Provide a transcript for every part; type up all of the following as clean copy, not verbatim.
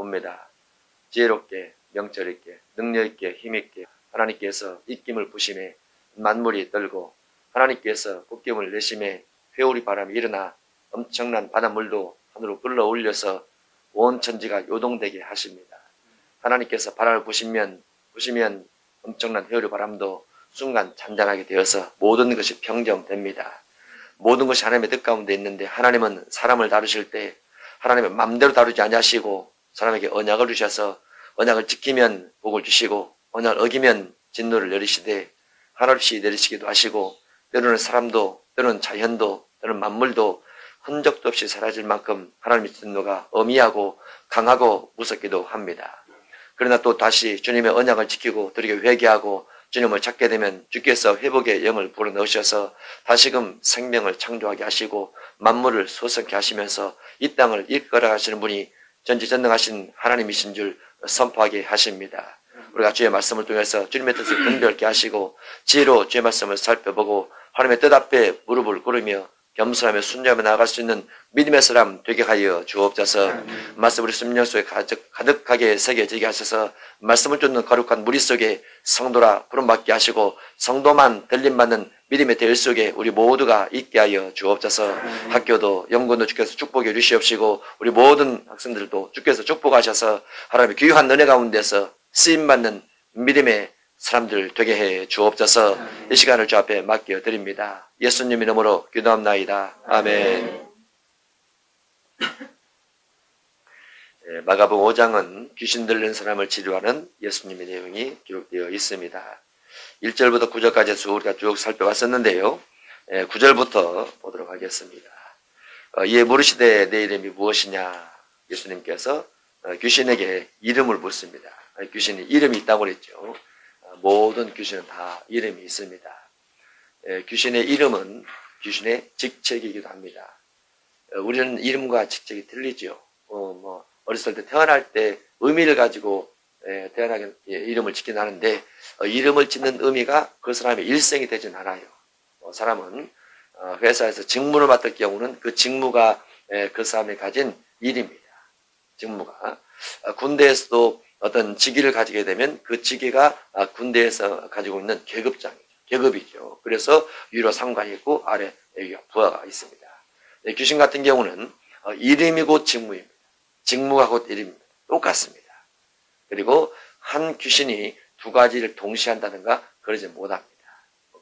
봅니다. 지혜롭게, 명철 있게, 능력 있게, 힘 있게 하나님께서 입김을 부심에 만물이 떨고 하나님께서 굽김을 내심에 회오리 바람이 일어나 엄청난 바닷물도 하늘로 끌어올려서 온 천지가 요동되게 하십니다. 하나님께서 바람을 부시면 엄청난 회오리 바람도 순간 잔잔하게 되어서 모든 것이 평정됩니다. 모든 것이 하나님의 뜻 가운데 있는데 하나님은 사람을 다루실 때 하나님의 맘대로 다루지 아니하시고 사람에게 언약을 주셔서 언약을 지키면 복을 주시고 언약을 어기면 진노를 내리시되 한없이 내리시기도 하시고 때로는 사람도 때로는 자연도 때로는 만물도 흔적도 없이 사라질 만큼 하나님의 진노가 엄히하고 강하고 무섭기도 합니다. 그러나 또 다시 주님의 언약을 지키고 들에게 회개하고 주님을 찾게 되면 주께서 회복의 영을 불어넣으셔서 다시금 생명을 창조하게 하시고 만물을 소성케 하시면서 이 땅을 이끌어 가시는 분이 전지전능하신 하나님이신 줄 선포하게 하십니다. 우리가 주의 말씀을 통해서 주님의 뜻을 분별케 하시고 지혜로 주의 말씀을 살펴보고 하나님의 뜻 앞에 무릎을 꿇으며 겸손하며 순종하며 나아갈 수 있는 믿음의 사람 되게 하여 주옵소서. 말씀 우리 심령 속에 가득하게 새겨지게 하셔서 말씀을 쫓는 거룩한 무리 속에 성도라 부름받게 하시고 성도만 들림받는 믿음의 대 속에 우리 모두가 있게 하여 주옵소서. 학교도 연구도 주께서 축복해 주시옵시고 우리 모든 학생들도 주께서 축복하셔서 하나님의 귀한 은혜 가운데서 쓰임받는 믿음의 사람들 되게 해 주옵소서. 이 시간을 주 앞에 맡겨드립니다. 예수님 이름으로 기도합나이다. 아멘. 마가복음 5장은 귀신 들린 사람을 치료하는 예수님의 내용이 기록되어 있습니다. 1절부터 9절까지 우리가 쭉 살펴봤었는데요. 9절부터 보도록 하겠습니다. 이에 물으시되 내 이름이 무엇이냐? 예수님께서 귀신에게 이름을 묻습니다. 귀신이 이름이 있다고 그랬죠. 모든 귀신은 다 이름이 있습니다. 귀신의 이름은 귀신의 직책이기도 합니다. 우리는 이름과 직책이 틀리죠. 어렸을 때 태어날 때 의미를 가지고 태어나게 이름을 짓긴 하는데 이름을 짓는 의미가 그 사람의 일생이 되진 않아요. 사람은 회사에서 직무를 맡을 경우는 그 직무가 그 사람이 가진 일입니다. 직무가 군대에서도 어떤 직위를 가지게 되면 그 직위가 군대에서 가지고 있는 계급이죠. 그래서 위로 상관이 있고 아래 부하가 있습니다. 귀신 같은 경우는 이름이고 직무입니다. 직무가 곧 이름입니다. 똑같습니다. 그리고 한 귀신이 두 가지를 동시에 한다든가 그러지 못합니다.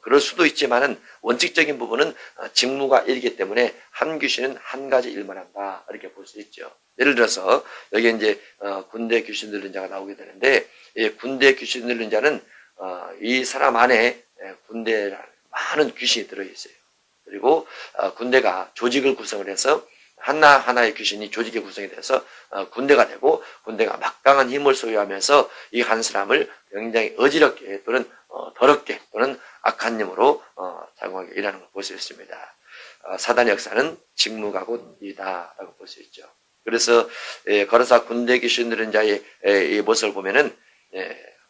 그럴 수도 있지만은 원칙적인 부분은 직무가 일이기 때문에 한 귀신은 한 가지 일만 한다 이렇게 볼 수 있죠. 예를 들어서 여기 이제 군대 귀신 들린 자가 나오게 되는데 군대 귀신 들린 자는 이 사람 안에 군대 많은 귀신이 들어 있어요. 그리고 군대가 조직을 구성을 해서 하나하나의 귀신이 조직의 구성이 돼서 군대가 되고 군대가 막강한 힘을 소유하면서 이 한 사람을 굉장히 어지럽게 또는 더럽게 또는 악한 힘으로 작용하게 일하는 걸 볼 수 있습니다. 사단의 역사는 직무가 곧 이다라고 볼 수 있죠. 그래서 거로사 군대 귀신 들린 자의 이 모습을 보면은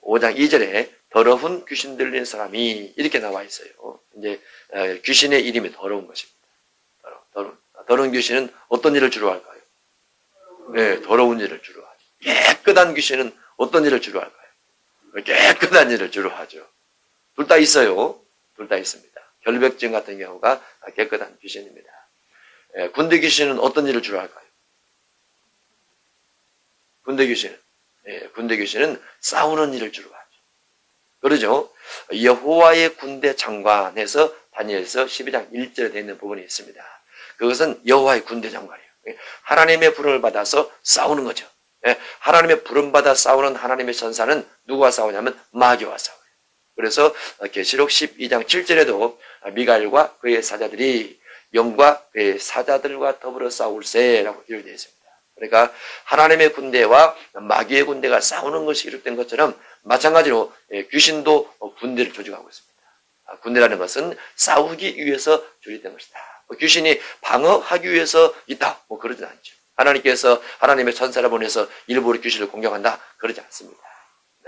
5장 2절에 더러운 귀신 들린 사람이 이렇게 나와 있어요. 이제 귀신의 이름이 더러운 것입니다. 더러운 귀신은 어떤 일을 주로 할까요? 네, 더러운 일을 주로 하죠. 깨끗한 귀신은 어떤 일을 주로 할까요? 깨끗한 일을 주로 하죠. 둘 다 있어요. 둘 다 있습니다. 결백증 같은 경우가 깨끗한 귀신입니다. 군대 귀신은 어떤 일을 주로 할까요? 군대 귀신은 싸우는 일을 주로 하죠. 그러죠. 여호와의 군대 장관에서 다니엘서 12장 1절에 되어 있는 부분이 있습니다. 그것은 여호와의 군대 장관이에요. 하나님의 부름을 받아서 싸우는 거죠. 하나님의 부름받아 싸우는 하나님의 전사는 누구와 싸우냐면 마귀와 싸워요. 그래서 계시록 12장 7절에도 미가엘과 그의 사자들이 영과 그의 사자들과 더불어 싸울세라고 기록되어 있습니다. 그러니까 하나님의 군대와 마귀의 군대가 싸우는 것이 기록된 것처럼 마찬가지로 귀신도 군대를 조직하고 있습니다. 군대라는 것은 싸우기 위해서 조직된 것이다. 귀신이 방어하기 위해서 있다. 그러진 않죠. 하나님께서 하나님의 천사를 보내서 일부러 귀신을 공격한다. 그러지 않습니다.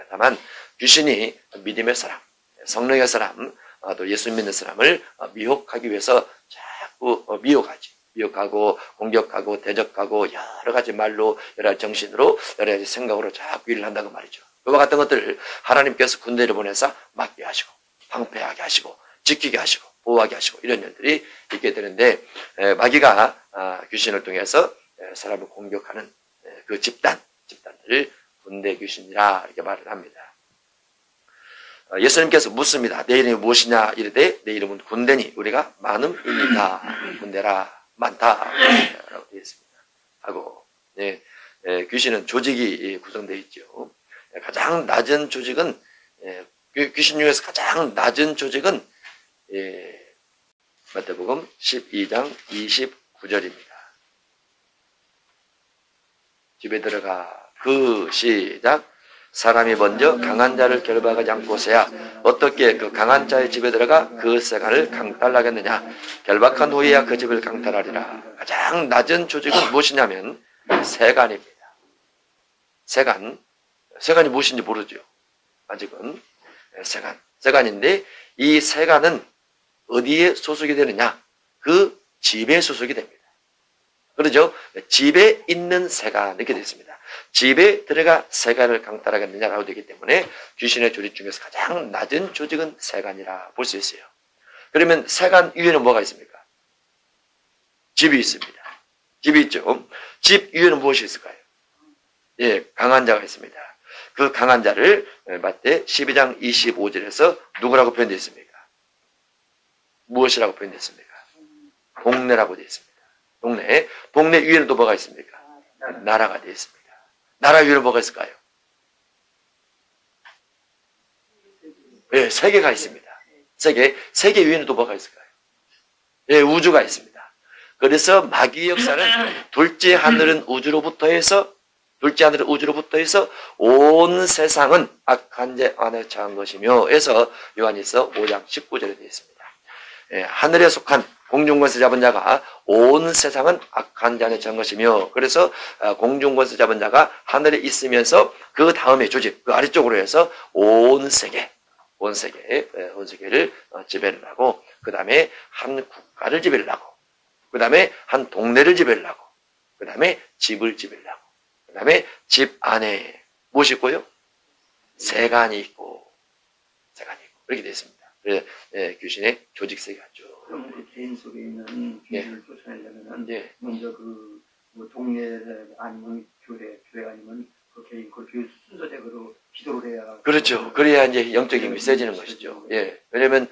다만 귀신이 믿음의 사람, 성령의 사람, 또 예수 믿는 사람을 미혹하기 위해서 자꾸 미혹하지. 미혹하고 공격하고 대적하고 여러 가지 말로 여러 가지 정신으로 여러 가지 생각으로 자꾸 일을 한다고 말이죠. 그와 같은 것들을 하나님께서 군대를 보내서 막게 하시고 방패하게 하시고 지키게 하시고 보호하게 하시고 이런 일들이 있게 되는데 마귀가 귀신을 통해서 사람을 공격하는 그 집단들을 군대 귀신이라 이렇게 말을 합니다. 예수님께서 묻습니다. 내 이름이 무엇이냐 이르되 내 이름은 군대니 우리가 많음이니까 군대라 많다 라고 되어 있습니다. 하고 귀신은 조직이 구성되어 있죠. 가장 낮은 조직은 귀신 중에서 가장 낮은 조직은 마태복음 12장 29절입니다. 집에 들어가 그 시작 사람이 먼저 강한 자를 결박하지 않고서야 어떻게 그 강한 자의 집에 들어가 그 세간을 강탈하겠느냐. 결박한 후에야 그 집을 강탈하리라. 가장 낮은 조직은 무엇이냐면 세간입니다. 세간이 무엇인지 모르죠. 아직은 세간인데 이 세간은 어디에 소속이 되느냐? 그 집에 소속이 됩니다. 그러죠? 집에 있는 세간 이렇게 되어 있습니다. 집에 들어가 세간을 강탈하겠느냐라고 되기 때문에 귀신의 조직 중에서 가장 낮은 조직은 세간이라 볼 수 있어요. 그러면 세간 위에는 뭐가 있습니까? 집이 있습니다. 집이 있죠. 집 위에는 무엇이 있을까요? 강한 자가 있습니다. 그 강한 자를 마태 12장 25절에서 누구라고 표현되어 있습니까? 무엇이라고 표현되어 있습니까? 동네라고 되어 있습니다. 동네 위에는 또 뭐가 있습니까? 나라가 되어 있습니다. 나라 위에는 뭐가 있을까요? 세계가 있습니다. 세계 위에는 또 뭐가 있을까요? 우주가 있습니다. 그래서 마귀의 역사는 둘째 하늘은 우주로부터 해서 온 세상은 악한 자 안에 처한 것이며 해서 요한일서 5장 19절에 되어 있습니다. 하늘에 속한 공중권세 잡은 자가 온 세상은 악한 자 안에 처한 것이며 그래서 공중권세 잡은 자가 하늘에 있으면서 그 다음에 조직, 그 아래쪽으로 해서 온 세계를 지배를 하고 그 다음에 한 국가를 지배를 하고 그 다음에 한 동네를 지배를 하고 그 다음에 집을 지배를 하고 그 다음에 집 안에 무엇이 있고요? 세간이 있고 이렇게 되어 있습니다. 그래서 귀신의 조직 세계가 쭉. 그럼 그 개인 속에 있는 귀신을 쫓아내려면 먼저 뭐 동네 아니면 교회 아니면 그 개인 그 순서대로 기도를 해야. 그렇죠. 그래야 이제 영적인 힘이 세지는 것이죠. 왜냐면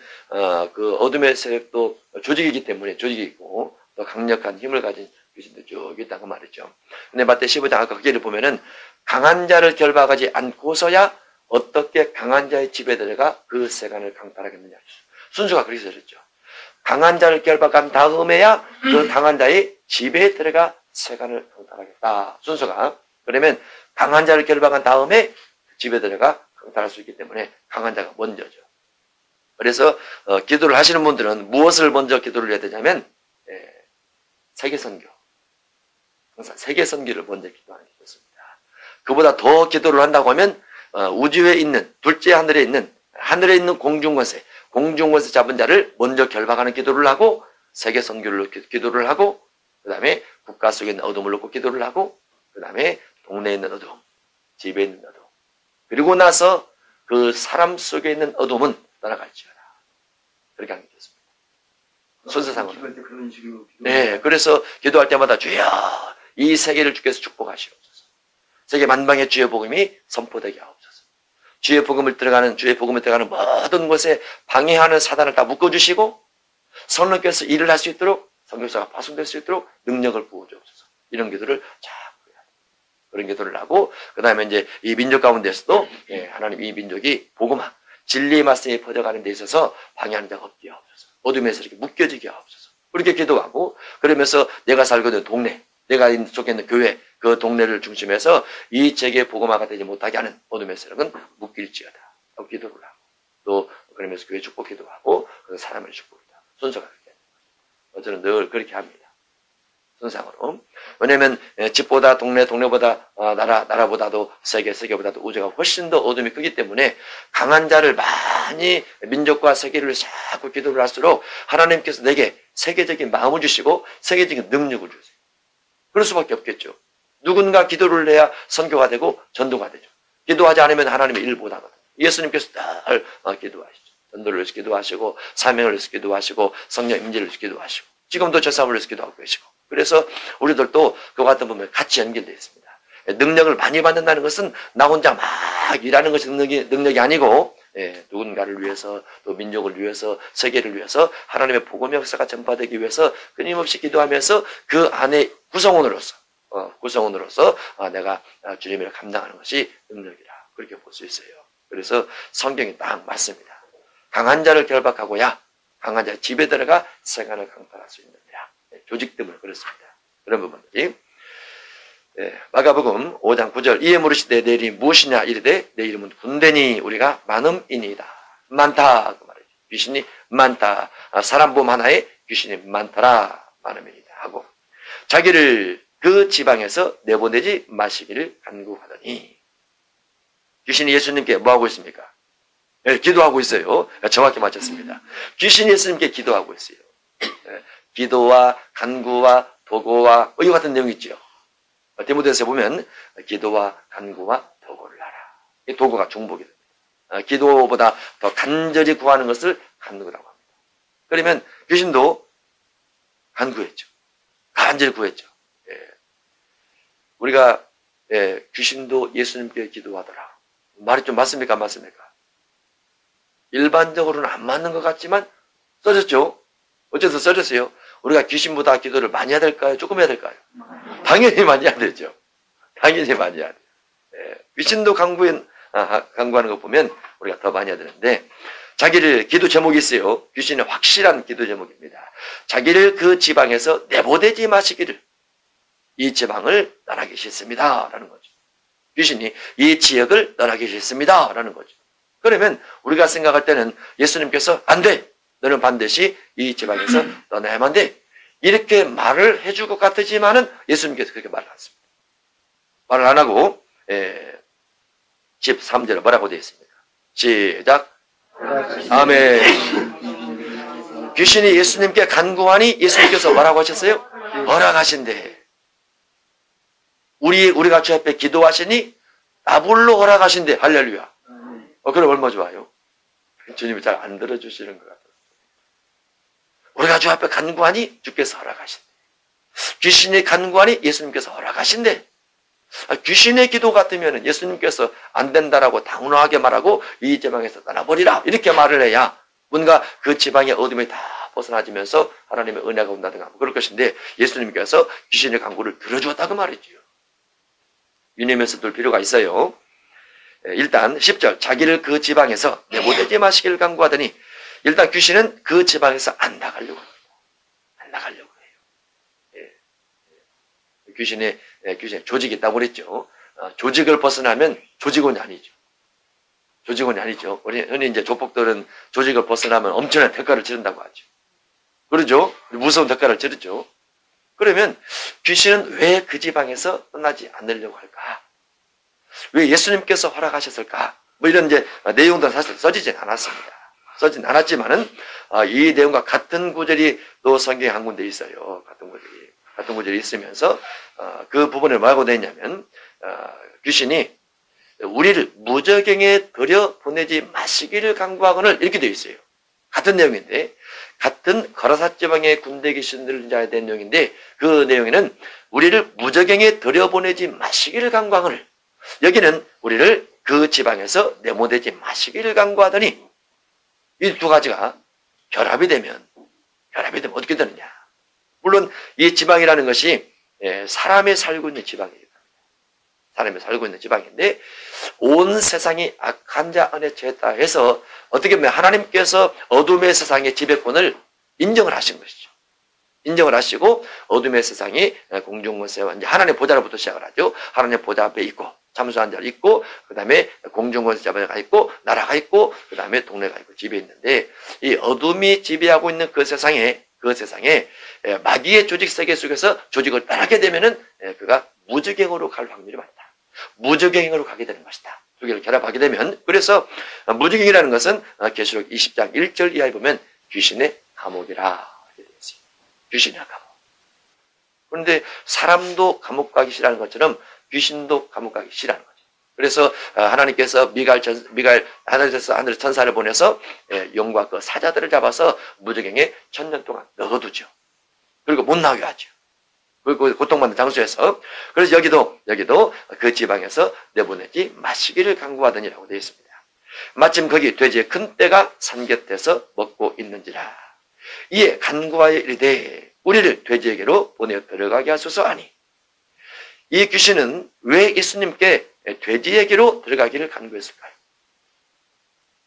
그 어둠의 세력도 조직이기 때문에 조직이 있고 또 강력한 힘을 가진 귀신도 쭉 있다고 말이죠. 근데 마태 15장 아까 그 길을 보면은 강한 자를 결박하지 않고서야 어떻게 강한 자의 집에 들어가 그 세간을 강탈하겠느냐. 순서가 그렇게 되었죠. 강한 자를 결박한 다음에야 그 강한 자의 집에 들어가 세간을 강탈하겠다. 순서가. 그러면 강한 자를 결박한 다음에 집에 들어가 강탈할 수 있기 때문에 강한 자가 먼저죠. 그래서 기도를 하시는 분들은 무엇을 먼저 기도를 해야 되냐면 세계선교. 항상 세계선교를 먼저 기도하는 게 좋습니다. 그보다 더 기도를 한다고 하면 우주에 있는 둘째 하늘에 있는 공중권세 잡은 자를 먼저 결박하는 기도를 하고 세계선교를 기도를 하고 그 다음에 국가 속에 있는 어둠을 놓고 기도를 하고 그 다음에 동네에 있는 어둠, 집에 있는 어둠 그리고 나서 그 사람 속에 있는 어둠은 떠나갈지어다. 그렇게 하는 게 좋습니다. 순서상으로. 그래서 기도할 때마다 주여 이 세계를 주께서 축복하시옵소서. 세계 만방의 주의 복음이 선포되게 하옵소서. 주의 복음을 들어가는 모든 곳에 방해하는 사단을 다 묶어주시고 성령께서 일을 할 수 있도록 성교사가 파송될 수 있도록 능력을 부어주옵소서. 이런 기도를 자꾸 해야 돼요. 그런 기도를 하고 그 다음에 이제 이 민족 가운데서도 하나님 이 민족이 복음화 진리의 말씀이 퍼져가는 데 있어서 방해하는 자가 없게 하옵소서. 어둠에서 이렇게 묶여지게 하옵소서. 그렇게 기도하고 그러면서 내가 살고 있는 동네 내가 속에 있는 교회 그 동네를 중심해서 이 세계 복음화가 되지 못하게 하는 어둠의 세력은 묶일지어다 하고 기도를 하고 또 그러면서 교회 축복 기도하고 그 사람을 축복이다. 순서가 그렇게 합니다. 저는 늘 그렇게 합니다. 순상으로. 왜냐하면 집보다 동네보다 나라보다도 세계보다도 우주가 훨씬 더 어둠이 크기 때문에 강한 자를 많이 민족과 세계를 자꾸 기도를 할수록 하나님께서 내게 세계적인 마음을 주시고 세계적인 능력을 주세요. 그럴 수밖에 없겠죠. 누군가 기도를 해야 선교가 되고 전도가 되죠. 기도하지 않으면 하나님의 일 못하거든요. 예수님께서 늘 기도하시죠. 전도를 위해서 기도하시고 사명을 위해서 기도하시고 성령 임재를 위해서 기도하시고 지금도 제사를 위해서 기도하고 계시고 그래서 우리들도 그와 같은 부분에 같이 연결되어 있습니다. 능력을 많이 받는다는 것은 나 혼자 막 일하는 것이 능력이 아니고 누군가를 위해서 또 민족을 위해서 세계를 위해서 하나님의 복음의 역사가 전파되기 위해서 끊임없이 기도하면서 그 안에 구성원으로서 내가 주님의 일을 감당하는 것이 능력이라 그렇게 볼 수 있어요. 그래서 성경이 딱 맞습니다. 강한 자를 결박하고야 강한 자의 집에 들어가 세간을 강탈할 수 있느니라. 조직 때문에 그렇습니다. 그런 부분들이 마가복음 5장 9절 이에 물으시되 내 이름이 무엇이냐 이르되 내 이름은 군대니 우리가 많음이니이다. 많다 그 말이죠. 귀신이 많다. 사람 몸 하나에 귀신이 많더라. 많음이니이다 하고 자기를 그 지방에서 내보내지 마시기를 간구하더니 귀신이 예수님께 뭐하고 있습니까? 기도하고 있어요. 정확히 맞췄습니다. 귀신이 예수님께 기도하고 있어요. 기도와 간구와 도구와 이와 같은 내용이 있죠. 디모데후서에 보면 기도와 간구와 도구를 하라. 이 도구가 중복이 됩니다. 기도보다 더 간절히 구하는 것을 간구라고 합니다. 그러면 귀신도 간구했죠. 간절히 구했죠. 우리가 귀신도 예수님께 기도하더라. 말이 좀 맞습니까? 안 맞습니까? 일반적으로는 안 맞는 것 같지만 써졌죠. 어째서 써졌어요? 우리가 귀신보다 기도를 많이 해야 될까요? 조금 해야 될까요? 당연히 많이 해야 되죠. 당연히 많이 해야 돼요. 귀신도 간구하는 거 보면 우리가 더 많이 해야 되는데 자기를 기도 제목이 있어요. 귀신은 확실한 기도 제목입니다. 자기를 그 지방에서 내보내지 마시기를 이 지방을 떠나기 싫습니다. 라는 거죠. 귀신이 이 지역을 떠나기 싫습니다. 라는 거죠. 그러면 우리가 생각할 때는 예수님께서 안 돼. 너는 반드시 이 지방에서 떠나야만 돼. 이렇게 말을 해줄 것 같지만은 예수님께서 그렇게 말을 안 했습니다. 말을 안 하고 13절에 뭐라고 되어 있습니까? 시작. 아멘. 귀신이 예수님께 간구하니 예수님께서 뭐라고 하셨어요? 허락하신대. 우리가 주 앞에 기도하시니 나불로 허락하신대. 할렐루야. 그럼 얼마 좋아요? 주님이 잘 안 들어주시는 것 같아요. 우리가 주 앞에 간구하니 주께서 허락하신대. 귀신이 간구하니 예수님께서 허락하신대. 귀신의 기도 같으면 예수님께서 안 된다라고 당연하게 말하고 이 지방에서 떠나버리라 이렇게 말을 해야 뭔가 그 지방의 어둠이 다 벗어나지면서 하나님의 은혜가 온다든가 그럴 것인데 예수님께서 귀신의 간구를 들어주었다고 말이지요. 유념해서 둘 필요가 있어요. 일단 10절 자기를 그 지방에서 내보내지 마시기를 간구하더니 일단 귀신은 그 지방에서 안 나가려고 합니다. 안 나가려고 해요. 귀신의 조직이 있다고 그랬죠. 조직을 벗어나면 조직원이 아니죠. 조직원이 아니죠. 우리 흔히 이제 조폭들은 조직을 벗어나면 엄청난 대가를 치른다고 하죠. 그러죠? 무서운 대가를 치르죠. 그러면 귀신은 왜 그 지방에서 떠나지 않으려고 할까? 왜 예수님께서 허락하셨을까? 뭐 이런 이제 내용들은 사실 써지진 않았습니다. 써지진 않았지만은 이 내용과 같은 구절이 또 성경에 한 군데 있어요. 같은 구절이 있으면서 그 부분을 뭐라고 되어 있냐면 귀신이 우리를 무저갱에 들여 보내지 마시기를 간구하거늘 이렇게 되어 있어요. 같은 내용인데 같은 거라사 지방의 군대 귀신들을 자에 대한 내용인데 그 내용에는 우리를 무저갱에 들여보내지 마시기를 간구하거늘 여기는 우리를 그 지방에서 내보내지 마시기를 간구하더니 이 두 가지가 결합이 되면 어떻게 되느냐. 물론 이 지방이라는 것이 사람이 살고 있는 지방입니다. 사람이 살고 있는 지방인데 온 세상이 악한 자 안에 처했다 해서 어떻게 보면 하나님께서 어둠의 세상의 지배권을 인정을 하신 것이죠. 인정을 하시고 어둠의 세상이 공중권세와 이제 하나님의 보좌로부터 시작을 하죠. 하나님의 보좌 앞에 있고 참수한 자가 있고 그 다음에 공중권세자가 있고 나라가 있고 그 다음에 동네가 있고 집에 있는데 이 어둠이 지배하고 있는 그 세상에 마귀의 조직 세계 속에서 조직을 떠나게 되면은 그가 무저갱으로 갈 확률이 많다. 무저갱으로 가게 되는 것이다. 두 개를 결합하게 되면 그래서 무저갱이라는 것은 계시록 20장 1절 이하에 보면 귀신의 감옥이라 하게 되어 있습니다. 귀신이야, 감옥. 그런데 사람도 감옥 가기 싫어하는 것처럼 귀신도 감옥 가기 싫어하는 거죠. 그래서 하나님께서 하늘에서 하늘 천사를 보내서 용과 그 사자들을 잡아서 무저갱에 1000년 동안 넣어두죠. 그리고 못 나오게 하죠. 그리고 고통받는 장소에서. 그래서 여기도 그 지방에서 내보내지 마시기를 강구하더니라고 되어 있습니다. 마침 거기 돼지의 큰 떼가 산 곁에서 먹고 있는지라. 이에 간구하여 이르되 우리를 돼지에게로 보내어 들어가게 하소서 하니, 이 귀신은 왜 예수님께 돼지에게로 들어가기를 간구했을까요?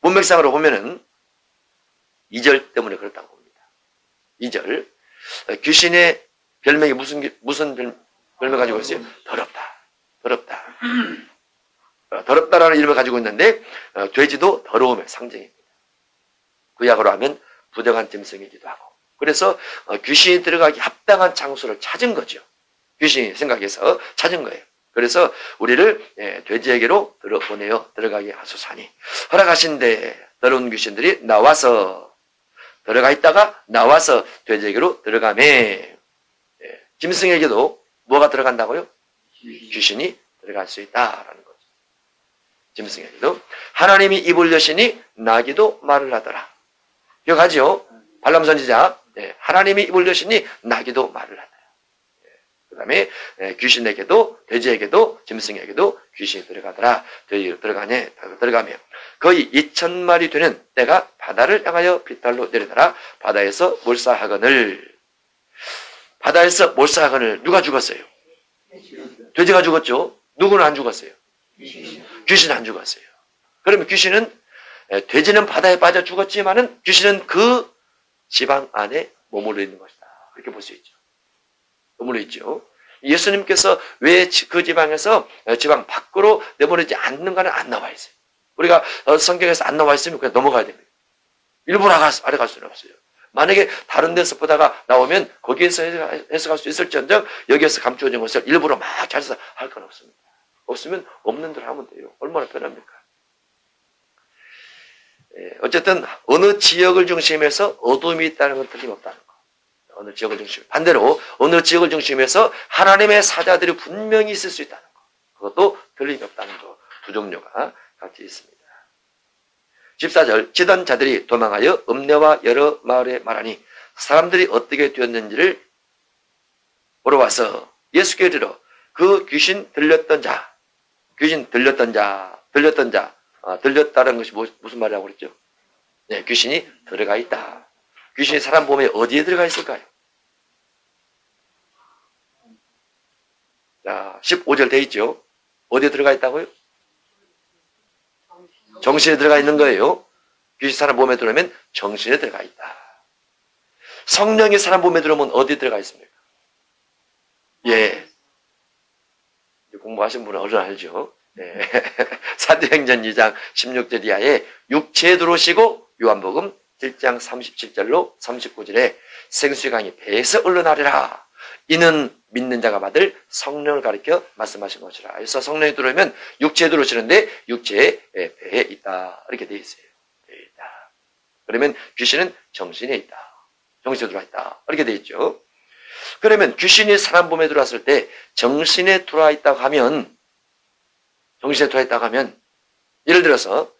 문맥상으로 보면은 2절 때문에 그렇다고 봅니다. 2절. 귀신의 별명이 무슨 별명 가지고 있어요? 더럽다. 더럽다라는 이름을 가지고 있는데, 돼지도 더러움의 상징입니다. 구약으로 하면 부정한 짐승이기도 하고. 그래서 귀신이 들어가기 합당한 장소를 찾은 거죠. 귀신이 생각해서 찾은 거예요. 그래서 우리를 돼지에게로 보내어 들어가게 하소서하니, 허락하신데 더러운 귀신들이 들어가 있다가 나와서 돼지에게로 들어가매. 짐승에게도 뭐가 들어간다고요? 귀신이 들어갈 수 있다라는 거죠. 짐승에게도. 하나님이 입을 여시니 나귀도 말을 하더라. 기억하죠? 발람 선지자. 하나님이 입을 여시니 나귀도 말을 하더라. 그 다음에 귀신에게도, 돼지에게도, 짐승에게도 귀신이 들어가더라. 돼지로 들어가며 거의 2000마리 되는 떼가 바다를 향하여 빗달로 내리더라. 바다에서 몰사하거늘. 바다에서 몰사하거늘. 누가 죽었어요? 돼지가 죽었죠. 누구는 안 죽었어요? 귀신은 안 죽었어요. 그러면 귀신은, 돼지는 바다에 빠져 죽었지만은 귀신은 그 지방 안에 머물러 있는 것이다. 그렇게 볼 수 있죠. 머물러 있죠. 예수님께서 왜 그 지방에서 지방 밖으로 내보내지 않는가는 안 나와 있어요. 우리가 성경에서 안 나와 있으면 그냥 넘어가야 됩니다. 일부러 아래 갈 수는 없어요. 만약에 다른 데서 보다가 나오면 거기에서 해석할 수 있을지언정 여기에서 감추어진 것을 일부러 막 잘해서 할 건 없습니다. 없으면 없는 대로 하면 돼요. 얼마나 편합니까? 어쨌든 어느 지역을 중심해서 어둠이 있다는 건 틀림없다는 거. 어느 지역을 중심, 반대로 어느 지역을 중심해서 하나님의 사자들이 분명히 있을 수 있다는 거. 그것도 틀림이 없다는 거. 두 종류가 같이 있습니다. 14절. 치던 자들이 도망하여 읍내와 여러 마을에 말하니 사람들이 어떻게 되었는지를 보러 와서 예수께 이르러 그 귀신 들렸던 자, 들렸다는 것이 무슨 말이라고 그랬죠? 네, 귀신이 들어가 있다. 귀신이 사람 몸에 어디에 들어가 있을까요? 자, 15절 돼 있죠? 어디에 들어가 있다고요? 정신에 들어가 있는 거예요. 귀신 사람 몸에 들어오면 정신에 들어가 있다. 성령이 사람 몸에 들어오면 어디에 들어가 있습니까? 예. 공부하신 분은 어른 알죠? 네. 사도행전 2장 16절 이하에 육체에 들어오시고 요한복음 7장 37절로 39절에 생수의 강이 배에서 흘러나리라. 이는 믿는 자가 받을 성령을 가리켜 말씀하신 것이라. 그래서 성령이 들어오면 육체에 들어오시는데 육체에 배에 있다. 이렇게 되어 있어요. 배에 있다. 그러면 귀신은 정신에 있다. 정신에 들어와 있다. 이렇게 되어 있죠. 그러면 귀신이 사람 몸에 들어왔을 때 정신에 들어와 있다고 하면 예를 들어서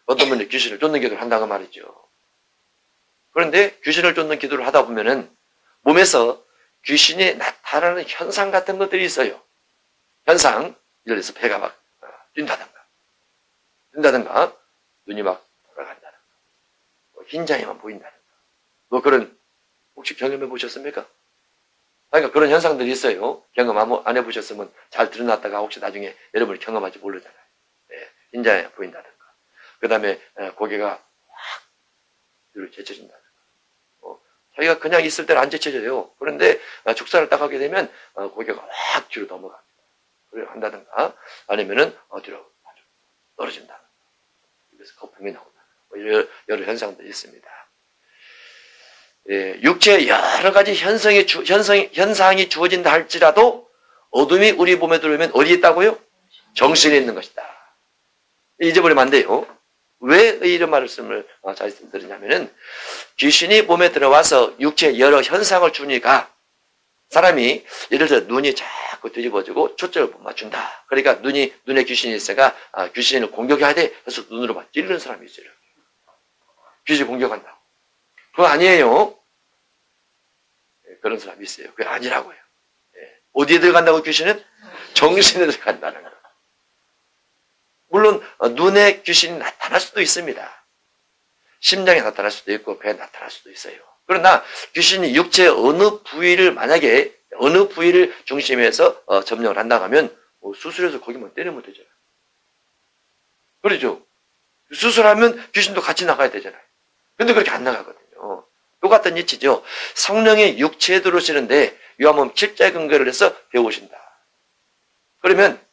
어떤 분이 귀신을 쫓는 기도를 한다고 말이죠. 그런데 귀신을 쫓는 기도를 하다 보면은 몸에서 귀신이 나타나는 현상 같은 것들이 있어요. 현상, 예를 들어서 배가 막 뛴다든가 눈이 막 돌아간다든가 흰장이만 보인다든가 그런 혹시 경험해 보셨습니까? 그러니까 그런 현상들이 있어요. 경험 안 해보셨으면 잘 드러났다가 혹시 나중에 여러분이 경험할지 모르잖아요. 네, 흰장이 보인다든가 그 다음에 고개가 확 뒤로 제쳐진다든가 자기가 그냥 있을 때는 안 제쳐져요. 그런데 축사를 딱 하게 되면 고개가 확 뒤로 넘어갑니다. 그걸 한다든가 아니면은 어디로 떨어진다. 그래서 거품이 나온다. 여러 현상들이 있습니다. 예, 육체에 여러 가지 현상이 주어진다 할지라도 어둠이 우리 몸에 들어오면 어디에 있다고요? 정신에 있는 것이다. 잊어버리면 안 돼요. 왜 이런 말씀을 말씀드리냐면은 귀신이 몸에 들어와서 육체에 여러 현상을 주니까 사람이 예를 들어 눈이 자꾸 뒤집어지고 초점을 못 맞춘다. 그러니까 눈에 귀신이 있어가 귀신을 공격해야 돼. 그래서 눈으로 막 찌르는 사람이 있어요. 귀신 공격한다. 그거 아니에요. 그런 사람이 있어요. 그게 아니라고요. 어디에 들어간다고 귀신은? 정신에 들어간다는 거예요. 물론 눈에 귀신이 나타날 수도 있습니다. 심장에 나타날 수도 있고 배에 나타날 수도 있어요. 그러나 귀신이 육체의 어느 부위를 만약에 어느 부위를 중심에서 점령을 한다고 하면 수술해서 거기만 때리면 되잖아요. 그렇죠? 수술하면 귀신도 같이 나가야 되잖아요. 근데 그렇게 안 나가거든요. 똑같은 이치죠. 성령이 육체에 들어오시는데 요한복음 7장 근거를 해서 배우신다. 그러면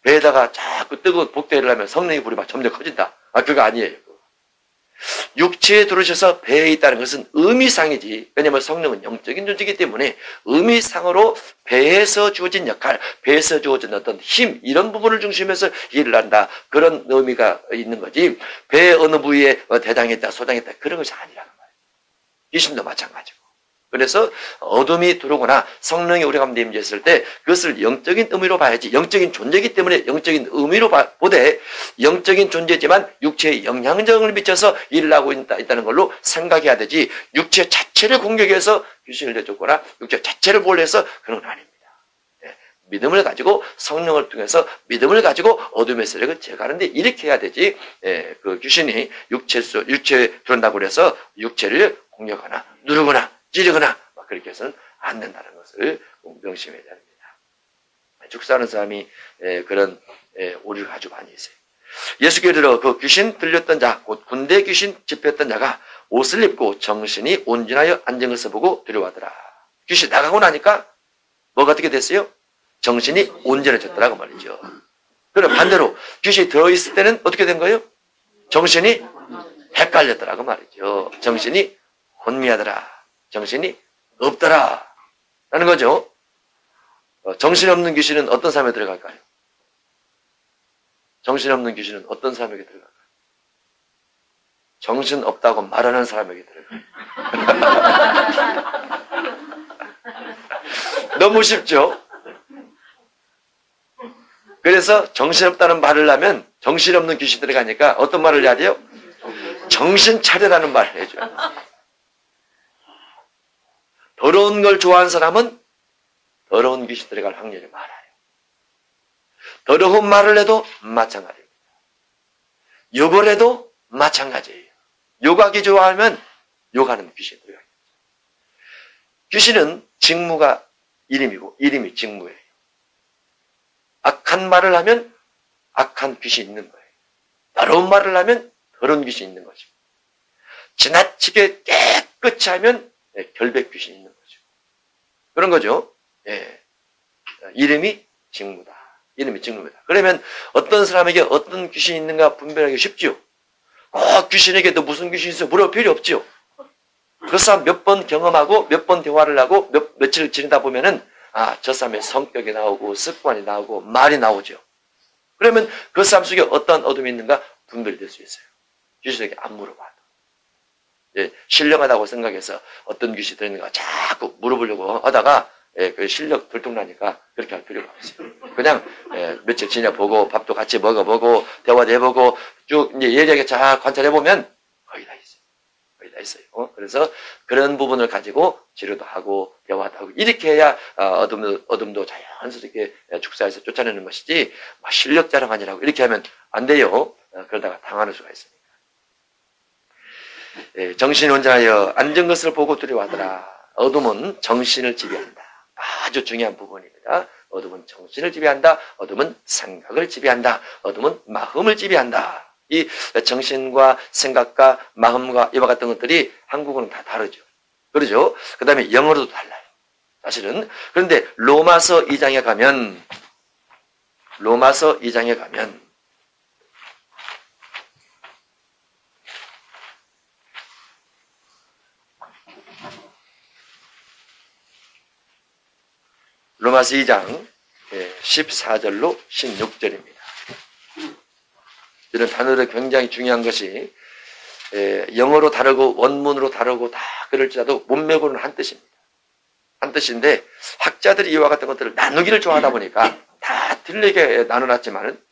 배에다가 자꾸 뜨거운 복대를 하면 성령의 불이 막 점점 커진다. 그거 아니에요. 육체에 들어오셔서 배에 있다는 것은 의미상이지. 왜냐하면 성령은 영적인 존재이기 때문에 의미상으로 배에서 주어진 역할, 배에서 주어진 어떤 힘 이런 부분을 중심해서 일을 한다. 그런 의미가 있는 거지. 배의 어느 부위에 대당했다, 소당했다 그런 것이 아니라는 말이에요. 귀신도 마찬가지고. 그래서 어둠이 들어오거나 성령이 우리 가운데 임재했을 때 그것을 영적인 의미로 봐야지. 영적인 존재이기 때문에 영적인 의미로 보되 영적인 존재지만 육체에 영향력을 미쳐서 일을 하고 있다는 걸로 생각해야 되지. 육체 자체를 공격해서 귀신을 내쫓거나 육체 자체를 몰래서 그런 건 아닙니다. 믿음을 가지고 성령을 통해서 믿음을 가지고 어둠의 세력을 제거하는데 이렇게 해야 되지. 그 귀신이 육체에 들어온다고 해서 육체를 공격하거나 누르거나 찌르거나 그렇게 해서는 안 된다는 것을 명심해야 됩니다. 축사하는 사람이 그런 오류가 아주 많이 있어요. 예수께로 그 귀신 들렸던 자, 곧 군대 귀신 집혔던 자가 옷을 입고 정신이 온전하여 앉은 것을 보고 두려워하더라. 귀신 나가고 나니까 뭐가 어떻게 됐어요? 정신이 온전해졌더라고 말이죠. 그럼 반대로 귀신이 들어있을 때는 어떻게 된 거예요? 정신이 헷갈렸더라고 말이죠. 정신이 혼미하더라. 정신이 없더라. 라는 거죠. 정신없는 귀신은 어떤 사람에 들어갈까요? 정신없는 귀신은 어떤 사람에게 들어갈까요? 정신없다고 말하는 사람에게 들어갈까요? 너무 쉽죠? 그래서 정신없다는 말을 하면 정신없는 귀신 들어가니까 어떤 말을 해야 돼요? 정신 차려라는 말을 해줘요. 더러운 걸 좋아하는 사람은 더러운 귀신 들어갈 확률이 많아요. 더러운 말을 해도 마찬가지입니다. 욕을 해도 마찬가지예요. 욕하기 좋아하면 욕하는 귀신이 들어가요. 귀신은 직무가 이름이고 이름이 직무예요. 악한 말을 하면 악한 귀신이 있는 거예요. 더러운 말을 하면 더러운 귀신이 있는 거죠. 지나치게 깨끗이 하면 결백 귀신이 있는 거죠. 그런 거죠. 이름이 직무다. 이름이 직무다. 그러면 어떤 사람에게 어떤 귀신이 있는가 분별하기 쉽죠. 귀신에게도 무슨 귀신이 있어 물어볼 필요 없죠. 그 사람 몇 번 경험하고 몇 번 대화를 하고 며칠을 지내다 보면은 저 사람의 성격이 나오고 습관이 나오고 말이 나오죠. 그러면 그 사람 속에 어떤 어둠이 있는가 분별이 될 수 있어요. 귀신에게 안 물어봐도. 신령하다고 생각해서 어떤 귀신이 들어있는가 자꾸 물어보려고 하다가 그 실력 들통나니까 그렇게 할 필요가 없어요. 그냥 며칠 지내보고 밥도 같이 먹어보고 대화도 해보고 쭉 이제 예리하게 잘 관찰해보면 거의 다 있어요. 거의 다 있어요. 그래서 그런 부분을 가지고 치료도 하고 대화도 하고 이렇게 해야 어둠도 자연스럽게 축사해서 쫓아내는 것이지 실력 자랑 아니라고 이렇게 하면 안 돼요. 그러다가 당하는 수가 있습니다. 정신이 온전하여 앉은 것을 보고 두려워하더라. 어둠은 정신을 지배한다. 아주 중요한 부분입니다. 어둠은 정신을 지배한다. 어둠은 생각을 지배한다. 어둠은 마음을 지배한다. 이 정신과 생각과 마음과 이와 같은 것들이 한국어는 다 다르죠. 그러죠? 그 다음에 영어로도 달라요. 사실은. 그런데 로마서 2장에 가면 로마서 2장 14절로 16절입니다. 이런 단어를 굉장히 중요한 것이 영어로 다르고 원문으로 다르고 다 그럴지라도 문맥으로는 한 뜻입니다. 한 뜻인데 학자들이 이와 같은 것들을 나누기를 좋아하다 보니까 다 틀리게 나눠놨지만은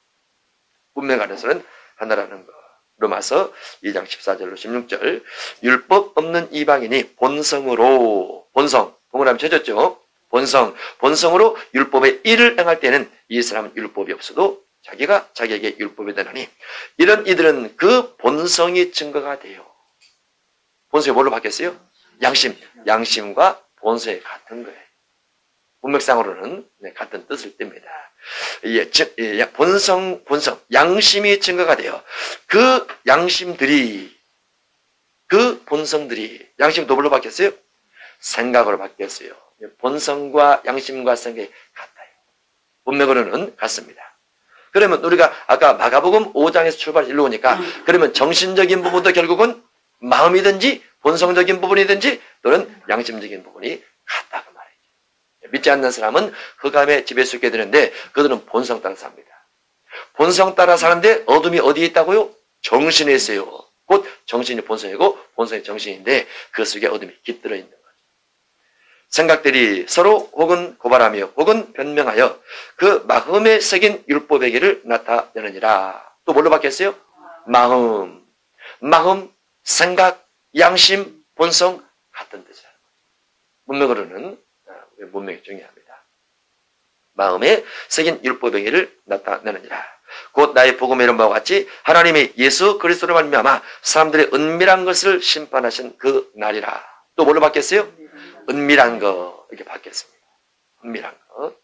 문맥 안에서는 하나라는 거. 로마서 2장 14절로 16절 율법 없는 이방인이 본성으로 본성 동그라미 쳐졌죠. 본성으로 율법의 일을 행할 때는 이 사람은 율법이 없어도 자기가 자기에게 율법이 되나니 이런 이들은 그 본성이 증거가 돼요. 본성이 뭘로 바뀌었어요? 양심과 본성이 같은 거예요. 문맥상으로는 같은 뜻을 띱니다. 본성, 양심이 증거가 돼요. 그 양심들이, 그 본성들이, 양심도 뭘로 바뀌었어요? 생각으로 바뀌었어요. 본성과 양심과 생각이 같아요. 문맥으로는 같습니다. 그러면 우리가 아까 마가복음 5장에서 출발해서 일로 오니까 그러면 정신적인 부분도 결국은 마음이든지 본성적인 부분이든지 또는 양심적인 부분이 같다. 그 말이죠. 믿지 않는 사람은 흑암의 집에 숨게 되는데 그들은 본성 따라 삽니다. 본성 따라 사는데 어둠이 어디에 있다고요? 정신에 있어요. 곧 정신이 본성이고 본성이 정신인데 그 속에 어둠이 깃들어 있는 거죠. 생각들이 서로 혹은 고발하며 혹은 변명하여 그 마음에 새긴 율법의 길을 나타내느니라. 또 뭘로 바뀌었어요? 마음, 생각, 양심, 본성 같은 뜻이라는 거죠. 문맥으로는 문맥이 중요합니다. 마음에 새긴 율법의 길을 나타내느니라. 곧 나의 복음의 이름과 같이 하나님이 예수 그리스도로 말미암아 사람들의 은밀한 것을 심판하신 그 날이라. 또 뭘로 바뀌었어요? 은밀한 거 이렇게 바뀌었습니다. 은밀한 거.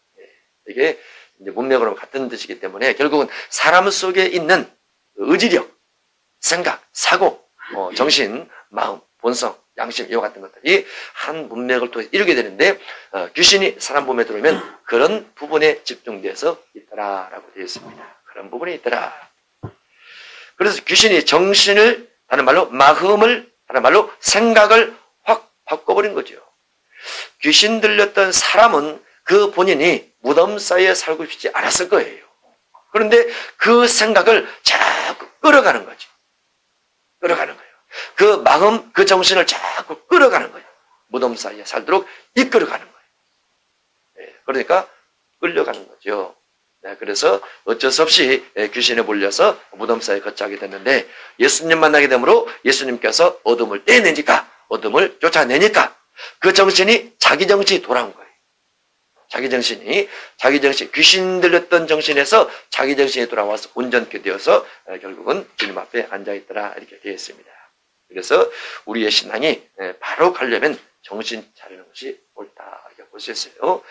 이게 이제 문맥으로 같은 뜻이기 때문에 결국은 사람 속에 있는 의지력, 생각, 사고, 정신, 마음, 본성, 양심 이와 같은 것들이 한 문맥을 통해 이루게 되는데 귀신이 사람 몸에 들어오면 그런 부분에 집중돼서 있더라라고 되어 있습니다. 그런 부분이 있더라. 그래서 귀신이 정신을 다른 말로 마음을 다른 말로 생각을 확 바꿔버린 거죠. 귀신 들렸던 사람은 그 본인이 무덤 사이에 살고 싶지 않았을 거예요. 그런데 그 생각을 자꾸 끌어가는 거죠. 끌어가는 거예요. 그 마음, 그 정신을 자꾸 끌어가는 거예요. 무덤 사이에 살도록 이끌어가는 거예요. 그러니까 끌려가는 거죠. 그래서 어쩔 수 없이 귀신에 몰려서 무덤 사이에 거처하게 됐는데 예수님 만나게 되므로 예수님께서 어둠을 떼내니까 어둠을 쫓아내니까 그 정신이 자기 정신이 돌아온 거예요. 자기 정신, 귀신 들렸던 정신에서 자기 정신이 돌아와서 온전케 되어서 결국은 주님 앞에 앉아있더라 이렇게 되어 있습니다. 그래서 우리의 신앙이 바로 가려면 정신 차리는 것이 옳다 이렇게 볼 수 있어요.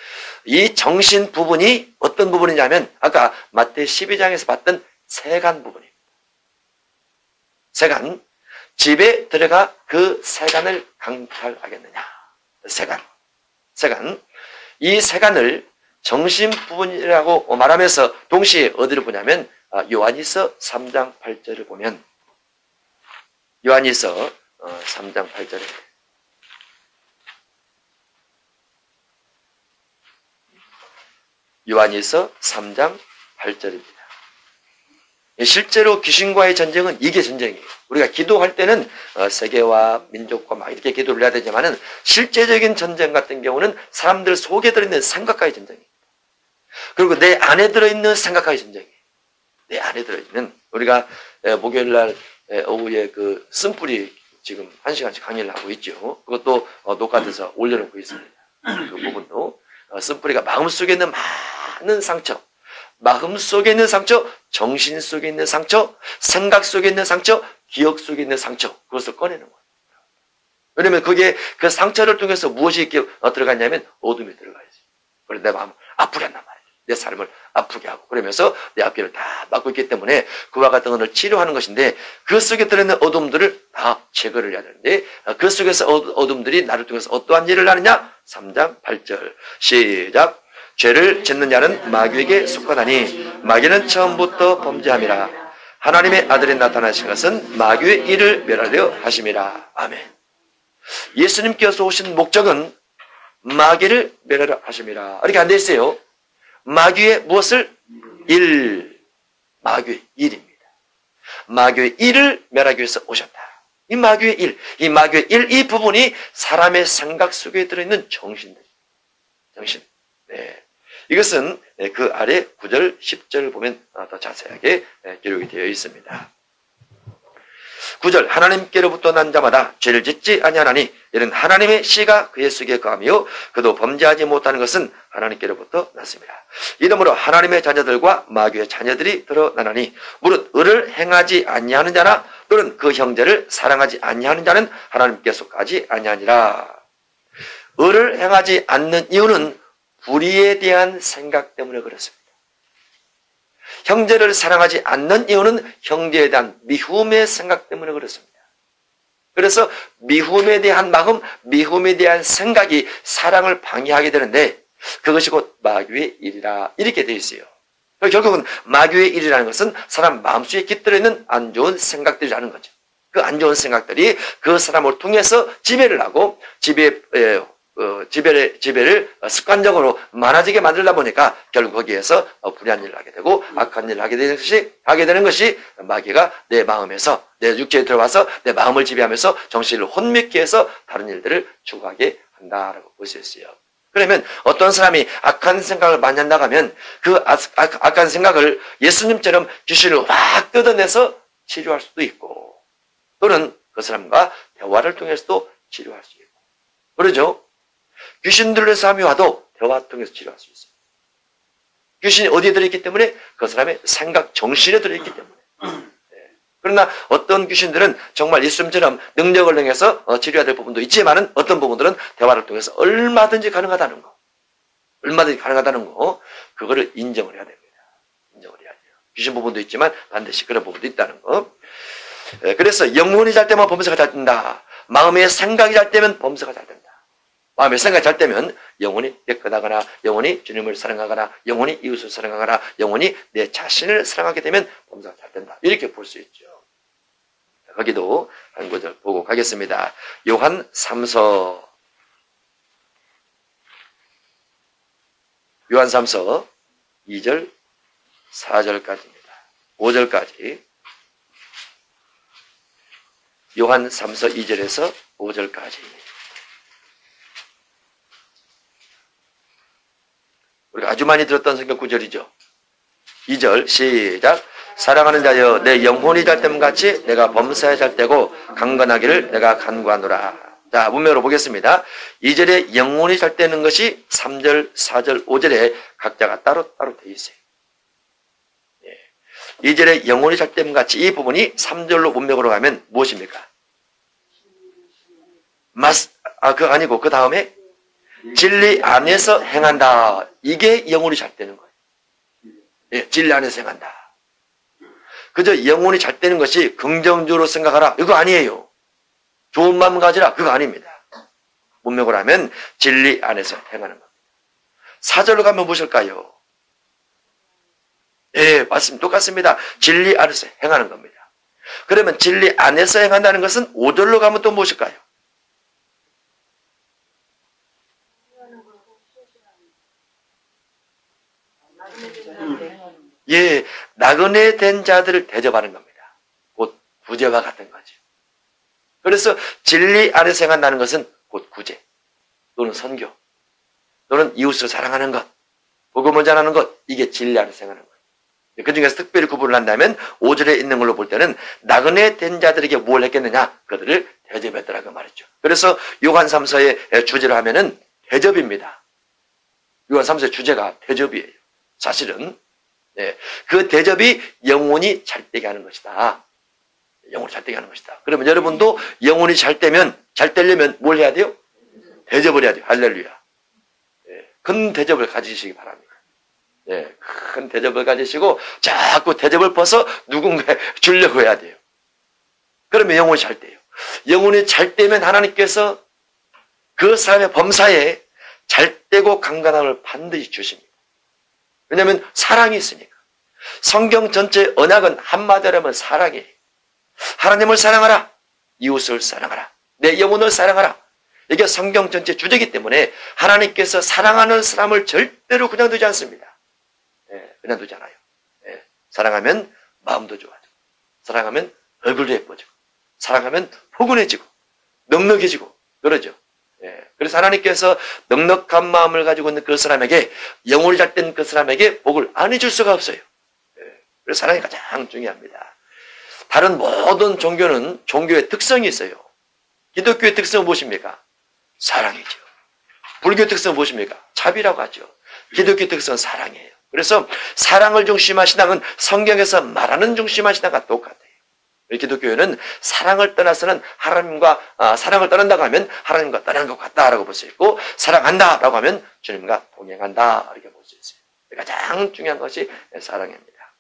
이 정신 부분이 어떤 부분이냐면 아까 마태 12장에서 봤던 세간 부분입니다. 세간, 집에 들어가 그 세간을 강탈하겠느냐. 세간. 이 세간을 정신 부분이라고 말하면서 동시에 어디를 보냐면 요한일서 3장 8절을 보면 요한일서 3장 8절에 요한일서 3장 8절입니다. 실제로 귀신과의 전쟁은 이게 전쟁이에요. 우리가 기도할 때는 세계와 민족과 막 이렇게 기도를 해야 되지만은 실제적인 전쟁 같은 경우는 사람들 속에 들어있는 생각과의 전쟁이에요. 그리고 내 안에 들어있는 생각과의 전쟁이에요. 내 안에 들어있는 우리가 목요일날 오후에 그 쓴뿌리 지금 1시간씩 강의를 하고 있죠. 그것도 녹화돼서 올려놓고 있습니다. 그 부분도 쓴뿌리가 마음속에 있는 많은 상처, 마음 속에 있는 상처, 정신 속에 있는 상처, 생각 속에 있는 상처, 기억 속에 있는 상처, 그것을 꺼내는 거예요. 왜냐면 그게 그 상처를 통해서 무엇이 이렇게 들어갔냐면 어둠이 들어가야지. 그래서 내 마음을 아프게 한단 말이에요. 내 삶을 아프게 하고 그러면서 내 앞길을 다 막고 있기 때문에 그와 같은 것을 치료하는 것인데 그 속에 들어있는 어둠들을 다 제거를 해야 되는데 그 속에서 어둠들이 나를 통해서 어떠한 일을 하느냐? 3장 8절 시작. 죄를 짓는 자는 마귀에게 속하나니 마귀는 처음부터 범죄함이라. 하나님의 아들이 나타나신 것은 마귀의 일을 멸하려 하심이라. 아멘. 예수님께서 오신 목적은 마귀를 멸하려 하심이라. 이렇게 안 돼 있어요. 마귀의 무엇을? 마귀의 일입니다. 마귀의 일을 멸하기 위해서 오셨다. 이 마귀의 일, 이 부분이 사람의 생각 속에 들어있는 정신. 네. 이것은 그 아래 9절, 10절을 보면 더 자세하게 기록이 되어 있습니다. 9절, 하나님께로부터 난 자마다 죄를 짓지 아니하나니 이는 하나님의 씨가 그의 속에 거하며 그도 범죄하지 못하는 것은 하나님께로부터 났습니다. 이러므로 하나님의 자녀들과 마귀의 자녀들이 드러나나니 무릇 의를 행하지 아니하는 자나 또는 그 형제를 사랑하지 아니하는 자는 하나님께 속하지 아니하니라. 의를 행하지 않는 이유는 불의에 대한 생각 때문에 그렇습니다. 형제를 사랑하지 않는 이유는 형제에 대한 미움의 생각 때문에 그렇습니다. 그래서 미움에 대한 마음, 미움에 대한 생각이 사랑을 방해하게 되는데 그것이 곧 마귀의 일이라 이렇게 되어 있어요. 결국은 마귀의 일이라는 것은 사람 마음속에 깃들어 있는 안 좋은 생각들이라는 거죠. 그 안 좋은 생각들이 그 사람을 통해서 지배를 하고 지배를 습관적으로 많아지게 만들다 보니까 결국 거기에서 불의한 일을 하게 되고 악한 일을 하게 되는 것이 마귀가 내 마음에서 내 육체에 들어와서 내 마음을 지배하면서 정신을 혼미케 해서 다른 일들을 추구하게 한다라고 볼 수 있어요. 그러면 어떤 사람이 악한 생각을 많이 한다고 하면 그 악한 생각을 예수님처럼 귀신을 확 뜯어내서 치료할 수도 있고 또는 그 사람과 대화를 통해서도 치료할 수 있고 그러죠? 귀신 들린 사람이 와도 대화 통해서 치료할 수 있어요. 귀신이 어디에 들어있기 때문에? 그 사람의 생각, 정신에 들어있기 때문에. 그러나 어떤 귀신들은 정말 예수님처럼 능력을 통해서 치료해야 될 부분도 있지만은 어떤 부분들은 대화를 통해서 얼마든지 가능하다는 거. 그거를 인정을 해야 됩니다. 인정을 해야 돼요. 귀신 부분도 있지만 반드시 그런 부분도 있다는 거. 그래서 영혼이 잘 때만 범사가 잘 된다. 마음의 생각이 잘 되면 범사가 잘 된다. 마음의 생각이 잘 되면 영혼이 깨끗하거나 영혼이 주님을 사랑하거나 영혼이 이웃을 사랑하거나 영혼이 내 자신을 사랑하게 되면 범사가 잘 된다. 이렇게 볼 수 있죠. 거기도 한 구절 보고 가겠습니다. 요한 3서 2절 4절까지입니다. 5절까지 요한 3서 2절에서 5절까지 우리가 아주 많이 들었던 성경 구절이죠. 2절 시작. 사랑하는 자여 내 영혼이 잘 때면 같이 내가 범사에 잘 때고 강건하기를 내가 간구하노라. 자, 문맥으로 보겠습니다. 2절에 영혼이 잘 때는 것이 3절, 4절, 5절에 각자가 따로 되어 있어요. 2절에 영혼이 잘 때면 같이 이 부분이 3절로 문맥으로 가면 무엇입니까? 그거 아니고 그 다음에 진리 안에서 행한다. 이게 영혼이 잘 되는 거예요. 예, 진리 안에서 행한다. 그저 영혼이 잘 되는 것이 긍정적으로 생각하라. 이거 아니에요. 좋은 마음 가지라. 그거 아닙니다. 문맥으로 하면 진리 안에서 행하는 겁니다. 4절로 가면 무엇일까요? 예, 맞습니다. 똑같습니다. 진리 안에서 행하는 겁니다. 그러면 진리 안에서 행한다는 것은 5절로 가면 또 무엇일까요? 예, 나그네 된 자들을 대접하는 겁니다. 곧 구제와 같은 거죠. 그래서 진리 안에서 행한다는 것은 곧 구제 또는 선교 또는 이웃을 사랑하는 것, 복음을 전하는 것, 이게 진리 안에서 행하는 거예요. 그 중에서 특별히 구분을 한다면 5절에 있는 걸로 볼 때는 나그네 된 자들에게 뭘 했겠느냐? 그들을 대접했더라고 말했죠. 그래서 요한 3서의 주제로 하면은 대접입니다. 요한 3서의 주제가 대접이에요. 사실은 그 대접이 영혼이 잘 되게 하는 것이다. 영혼이 잘 되게 하는 것이다. 그러면 여러분도 영혼이 잘 되려면 뭘 해야 돼요? 대접을 해야 돼요. 할렐루야. 큰 대접을 가지시기 바랍니다. 큰 대접을 가지시고 자꾸 대접을 벗어 누군가에 주려고 해야 돼요. 그러면 영혼이 잘 돼요. 영혼이 잘 되면 하나님께서 그 사람의 범사에 잘 되고 강건함을 반드시 주십니다. 왜냐하면 사랑이 있으니까. 성경 전체 언약은 한마디로 하면 사랑이에요. 하나님을 사랑하라. 이웃을 사랑하라. 내 영혼을 사랑하라. 이게 성경 전체 주제이기 때문에 하나님께서 사랑하는 사람을 절대로 그냥 두지 않습니다. 그냥 두지 않아요. 사랑하면 마음도 좋아져. 사랑하면 얼굴도 예뻐지고, 사랑하면 포근해지고, 넉넉해지고, 그러죠. 예. 그래서 하나님께서 넉넉한 마음을 가지고 있는 그 사람에게, 영혼이 잘된 그 사람에게 복을 안 해줄 수가 없어요. 예. 그래서 사랑이 가장 중요합니다. 다른 모든 종교는 종교의 특성이 있어요. 기독교의 특성은 무엇입니까? 사랑이죠. 불교 특성은 무엇입니까? 자비라고 하죠. 기독교 특성은 사랑이에요. 그래서 사랑을 중심한 신앙은 성경에서 말하는 중심한 신앙과 똑같아요. 기독교는 사랑을 떠나서는 하나님과 사랑을 떠난다고 하면 하나님과 떠난 것 같다라고 볼 수 있고, 사랑한다라고 하면 주님과 동행한다 이렇게 볼 수 있어요. 가장 중요한 것이 사랑입니다.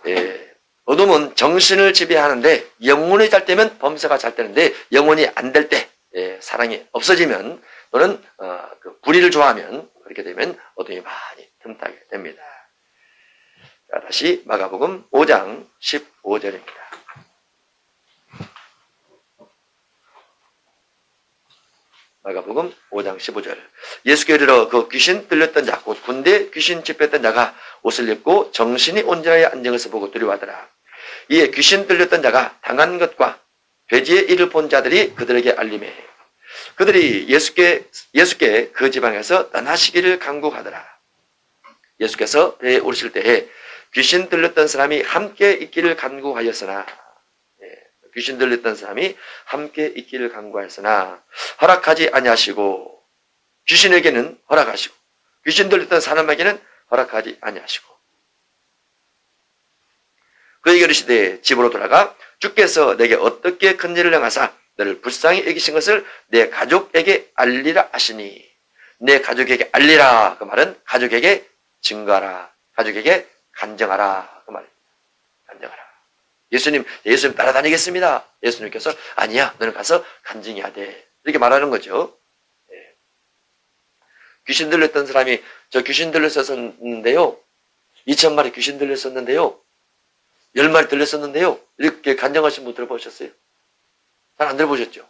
예, 어둠은 정신을 지배하는데 영혼이 잘 되면 범사가 잘 되는데, 영혼이 안 될 때, 사랑이 없어지면 또는 그 불의를 좋아하면, 그렇게 되면 어둠이 많이 틈타게 됩니다. 자, 다시 마가복음 5장 15절입니다. 마가복음 5장 15절. 예수께 이르러 그 귀신 들렸던 자, 곧 군대 귀신 집혔던 자가 옷을 입고 정신이 온전하여 앉은 것을 보고 두려워하더라. 이에 귀신 들렸던 자가 당한 것과 돼지의 일을 본 자들이 그들에게 알림해 그들이 예수께 그 지방에서 떠나시기를 간구하더라. 예수께서 배에 오르실 때에 귀신 들렸던 사람이 함께 있기를 간구하였으나, 귀신 들렸던 사람이 함께 있기를 간구하였으나 허락하지 아니하시고, 귀신에게는 허락하시고 귀신 들렸던 사람에게는 허락하지 아니하시고, 그에게 이르시되 집으로 돌아가 주께서 내게 어떻게 큰 일을 행하사 너를 불쌍히 여기신 것을 내 가족에게 알리라 하시니, 내 가족에게 알리라 그 말은 가족에게 증거하라, 가족에게 간증하라 그 말입니다. 간증하라. 예수님 따라다니겠습니다. 예수님께서 아니야, 너는 가서 간증해야 돼, 이렇게 말하는 거죠. 예. 귀신 들렸던 사람이 저 귀신 들렸었는데요, 2,000마리 귀신 들렸었는데요, 10마리 들렸었는데요, 이렇게 간증하신 분 들어보셨어요? 잘 안 들어보셨죠?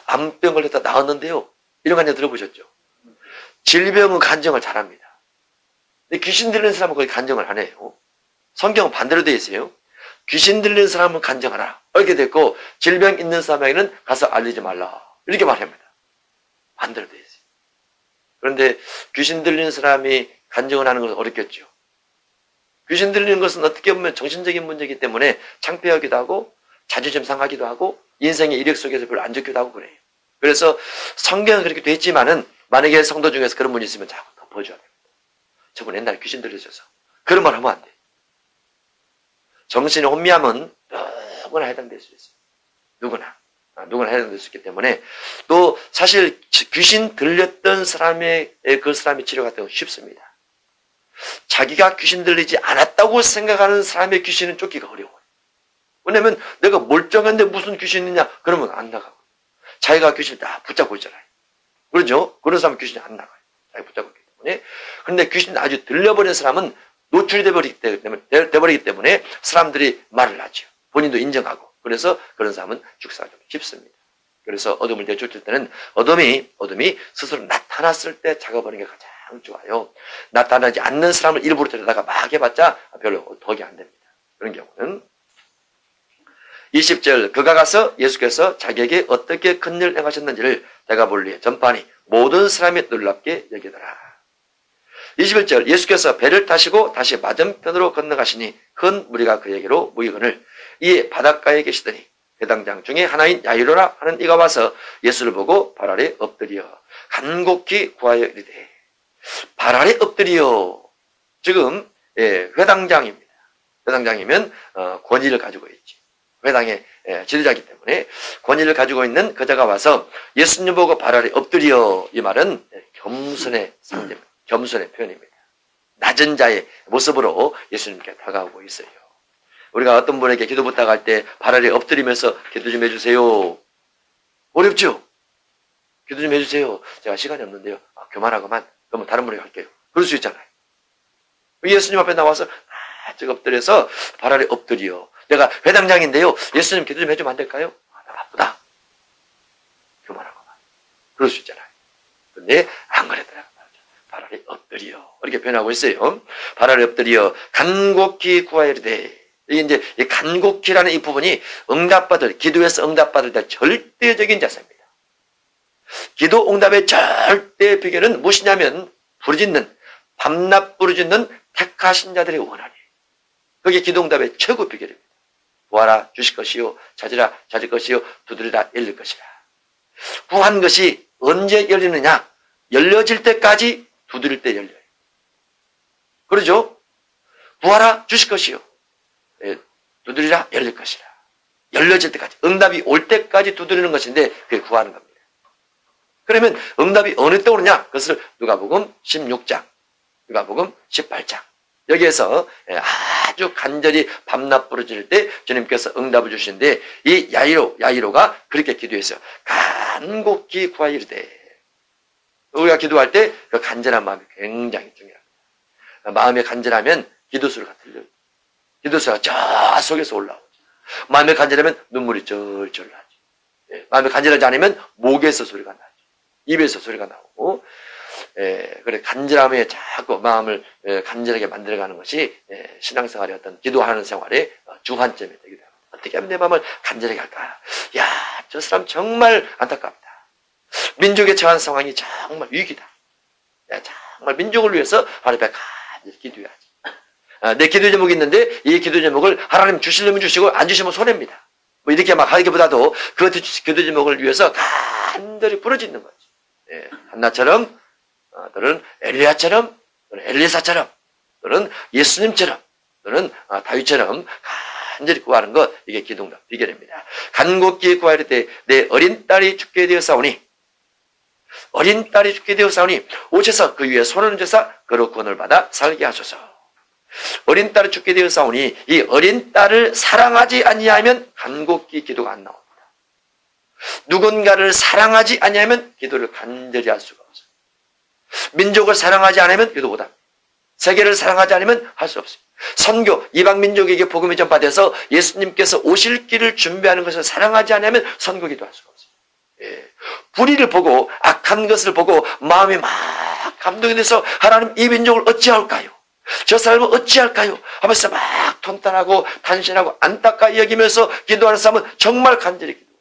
암병 걸렸다 나았는데요, 이런 간증 들어보셨죠? 질병은 간증을 잘합니다. 근데 귀신 들리는 사람은 거의 간증을 안 해요. 성경은 반대로 되어 있어요. 귀신 들리는 사람은 간증하라 이렇게 됐고, 질병 있는 사람에게는 가서 알리지 말라 이렇게 말합니다. 반대로 되어 있어요. 그런데 귀신 들리는 사람이 간증을 하는 것은 어렵겠죠. 귀신 들리는 것은 어떻게 보면 정신적인 문제이기 때문에 창피하기도 하고 자존심 상하기도 하고 인생의 이력 속에서 별로 안 좋기도 하고 그래요. 그래서 성경은 그렇게 되어 있지만은 만약에 성도 중에서 그런 분이 있으면 자꾸 덮어줘야 됩니다. 저분 옛날에 귀신 들리셔서 그런 말 하면 안 돼요. 정신의 혼미함은 누구나 해당될 수 있어요. 누구나 해당될 수 있기 때문에, 또 사실 귀신 들렸던 그 사람의 치료가 되고 쉽습니다. 자기가 귀신 들리지 않았다고 생각하는 사람의 귀신은 쫓기가 어려워요. 왜냐면 내가 멀쩡한데 무슨 귀신이 있냐 그러면 안 나가고, 자기가 귀신을 다 붙잡고 있잖아요. 그렇죠? 그런 사람은 귀신이 안 나가요. 자기가 붙잡고 있기 때문에. 그런데 귀신이 아주 들려버린 사람은 노출이 돼버리기 때문에 사람들이 말을 하죠. 본인도 인정하고. 그래서 그런 사람은 죽사가 좀 쉽습니다. 그래서 어둠을 내쫓을 때는 어둠이 스스로 나타났을 때 작업하는 게 가장 좋아요. 나타나지 않는 사람을 일부러 데려다가 막 해봤자 별로 덕이 안 됩니다. 그런 경우는. 20절, 그가 가서 예수께서 자기에게 어떻게 큰 일을 행하셨는지를 대가볼리에 전파하니 모든 사람이 놀랍게 여기더라. 21절, 예수께서 배를 타시고 다시 맞은편으로 건너가시니 큰 무리가 그에게로 모이거늘 이에 바닷가에 계시더니 회당장 중에 하나인 야이로라 하는 이가 와서 예수를 보고 발 아래 엎드려 간곡히 구하여 이르되, 발 아래 엎드려. 지금 회당장입니다. 회당장이면 권위를 가지고 있지. 회당의 지도자이기 때문에 권위를 가지고 있는 그자가 와서 예수님 보고 발 아래 엎드려. 이 말은 겸손의 상대입니다. 겸손의 표현입니다. 낮은 자의 모습으로 예수님께 다가오고 있어요. 우리가 어떤 분에게 기도 부탁할 때 발 아래 엎드리면서 기도 좀 해주세요. 어렵죠? 기도 좀 해주세요. 제가 시간이 없는데요. 그만하고만. 그러면 다른 분에게 할게요. 그럴 수 있잖아요. 예수님 앞에 나와서 쭉 엎드려서 발 아래 엎드려. 내가 회당장인데요. 예수님 기도 좀 해주면 안 될까요? 나 바쁘다. 그만하고만. 그럴 수 있잖아요. 근데 안 그랬더라고요. 발 아래 엎드려. 이렇게 표현하고 있어요. 발 아래 엎드려 간곡히 구하여 이르되, 이게 이제 이 간곡히라는 이 부분이 응답받을, 기도에서 응답받을 때 절대적인 자세입니다. 기도 응답의 절대 비결은 무엇이냐면 부르짖는, 밤낮 부르짖는 택하신 자들의 원한이에요. 그게 기도 응답의 최고 비결입니다. 구하라 주실 것이요, 찾으라 찾을 것이요, 두드리라 열릴 것이라. 구한 것이 언제 열리느냐? 열려질 때까지 두드릴 때 열려요. 그러죠? 구하라 주실 것이요, 두드리라 열릴 것이라. 열려질 때까지, 응답이 올 때까지 두드리는 것인데 그게 구하는 겁니다. 그러면 응답이 어느 때 오느냐? 그것을 누가복음 16장, 누가복음 18장 여기에서 아주 간절히 밤낮 부르짖을 때 주님께서 응답을 주시는데, 이 야이로가 그렇게 기도했어요. 간곡히 구하이르되. 우리가 기도할 때 그 간절한 마음이 굉장히 중요합니다. 마음이 간절하면 기도 소리가 들려요. 기도 소리가 저 속에서 올라오죠. 마음이 간절하면 눈물이 절절 나죠. 마음이 간절하지 않으면 목에서 소리가 나죠. 입에서 소리가 나오고, 그래 간절함에 자꾸 마음을 간절하게 만들어가는 것이 신앙생활의 어떤 기도하는 생활의 중환점이 되기도 합니다. 어떻게 하면 내 마음을 간절하게 할까? 야, 저 사람 정말 안타깝다. 민족에 처한 상황이 정말 위기다. 정말 민족을 위해서 하나님 앞에 간절히 기도해야지. 내 기도 제목이 있는데 이 기도 제목을 하나님 주시려면 주시고 안 주시면 손해입니다. 뭐 이렇게 막 하기보다도 그 기도 제목을 위해서 간절히 부르짖는 거지. 한나처럼, 또는 엘리야처럼, 또는 엘리사처럼, 또는 예수님처럼, 또는 다윗처럼 간절히 구하는 것, 이게 기도응답 비결입니다. 간곡히 구하릴 때 내 어린 딸이 죽게 되었사오니, 어린 딸이 죽게 되었사오니 오셔서 그 위에 손을 얹어서 그로 구원을 받아 살게 하소서. 어린 딸이 죽게 되었사오니, 이 어린 딸을 사랑하지 아니하면 간곡히 기도가 안 나옵니다. 누군가를 사랑하지 아니하면 기도를 간절히 할 수가 없어요. 민족을 사랑하지 않으면 기도 못합니다. 세계를 사랑하지 않으면 할 수 없어요. 선교, 이방 민족에게 복음이 전파돼서 예수님께서 오실 길을 준비하는 것을 사랑하지 않으면 선교 기도할 수가 없어요. 불의를 보고, 악한 것을 보고 마음이 막 감동이 돼서 하나님 이 민족을 어찌할까요? 저 사람을 어찌할까요? 하면서 막 통탄하고 탄신하고 안타까이 여기면서 기도하는 사람은 정말 간절히 기도해요.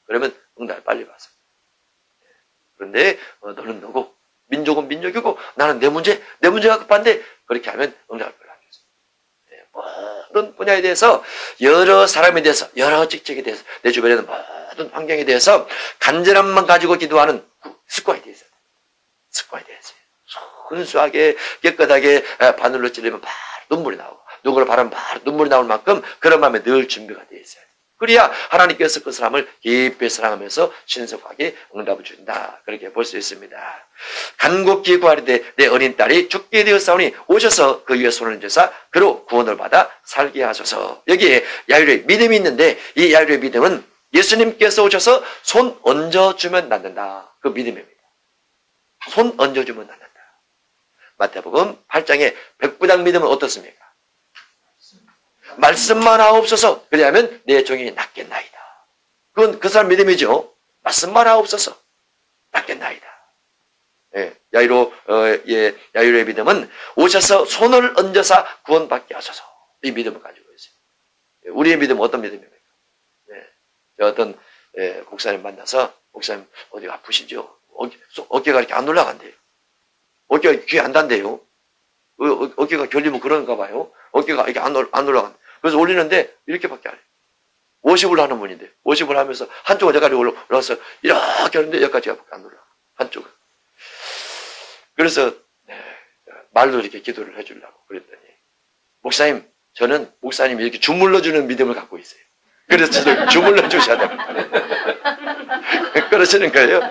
그러면 응답을 빨리 받습니다. 그런데 너는 너고 민족은 민족이고 나는 내 문제가 급한데, 그렇게 하면 응답을 빨리 안 줬어요. 모든 분야에 대해서, 여러 사람에 대해서, 여러 직책에 대해서, 내 주변에 있는 모든 환경에 대해서 간절함만 가지고 기도하는 습관이 되어 있어요. 습관이 되어 있어요. 순수하게 깨끗하게 바늘로 찔리면 바로 눈물이 나오고, 누구를 바라면 바로 눈물이 나올 만큼 그런 마음에 늘 준비가 되어 있어요. 그래야 하나님께서 그 사람을 깊이 사랑하면서 신속하게 응답을 주신다. 그렇게 볼 수 있습니다. 간곡히 구하리되 내 어린 딸이 죽게 되었사오니 오셔서 그 위에 손을 얹으사 그로 구원을 받아 살게 하소서. 여기에 야이로의 믿음이 있는데, 이 야이로의 믿음은 예수님께서 오셔서 손 얹어주면 낫는다. 그 믿음입니다. 손 얹어주면 낫는다. 마태복음 8장에 백부장 믿음은 어떻습니까? 말씀만 하옵소서. 그리하면 내 종이 낫겠나이다. 그건 그 사람 믿음이죠. 말씀만 하옵소서. 낫겠나이다. 야이로의 믿음은 오셔서 손을 얹어서 구원받게 하소서. 이 믿음을 가지고 있어요. 우리의 믿음은 어떤 믿음입니까? 어떤 목사님 만나서, 목사님 어디가 아프시죠? 어깨가 이렇게 안 올라간대요. 어깨가 귀에 안 단대요. 어깨가 결리면 그런가 봐요. 어깨가 이렇게 안 올라간대. 그래서 올리는데 이렇게밖에 안 해요. 50을 하는 분인데 50을 하면서 한쪽은 여기까지 올라와서 이렇게 하는데 여기까지가 안 올라가. 한쪽은. 그래서 말로 이렇게 기도를 해주려고 그랬더니, 목사님, 저는 목사님이 이렇게 주물러 주는 믿음을 갖고 있어요. 그래서 저를 주물러 주셔야 됩니다. 그러시는 거예요.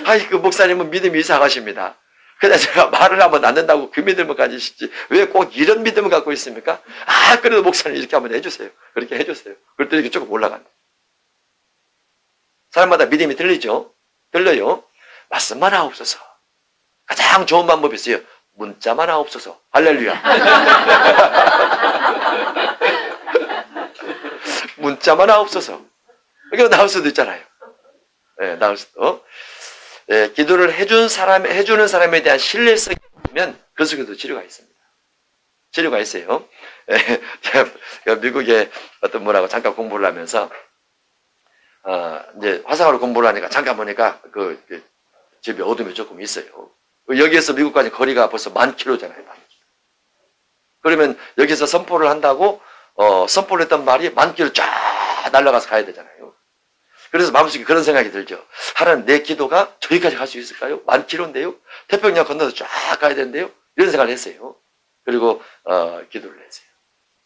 아이, 그 목사님은 믿음이 이상하십니다. 그냥 제가 말을 하면 낫는다고 그 믿음을 가지시지 왜 꼭 이런 믿음을 갖고 있습니까? 그래도 목사님 이렇게 한번 해주세요. 그렇게 해주세요. 그랬더니 이렇게 조금 올라간다. 사람마다 믿음이 들리죠? 들려요. 말씀만 하옵소서. 가장 좋은 방법이 있어요. 문자만 하옵소서. 할렐루야. 문자만 하옵소서. 이거 나올 수도 있잖아요. 나올 수도. 기도를 해주는 사람에 대한 신뢰성이 있으면 그 속에도 치료가 있습니다. 재료가 있어요. 제가 미국에 어떤 분하고 잠깐 공부를 하면서, 이제 화상으로 공부를 하니까 잠깐 보니까 집에 어둠이 조금 있어요. 여기에서 미국까지 거리가 벌써 10,000km잖아요. 그러면 여기서 선포를 한다고, 선포를 했던 말이 10,000km 쫙 날아가서 가야 되잖아요. 그래서 마음속에 그런 생각이 들죠. 하나님, 내 기도가 저기까지 갈 수 있을까요? 10,000km인데요? 태평양 건너서 쫙 가야 되는데요? 이런 생각을 했어요. 그리고, 기도를 했어요.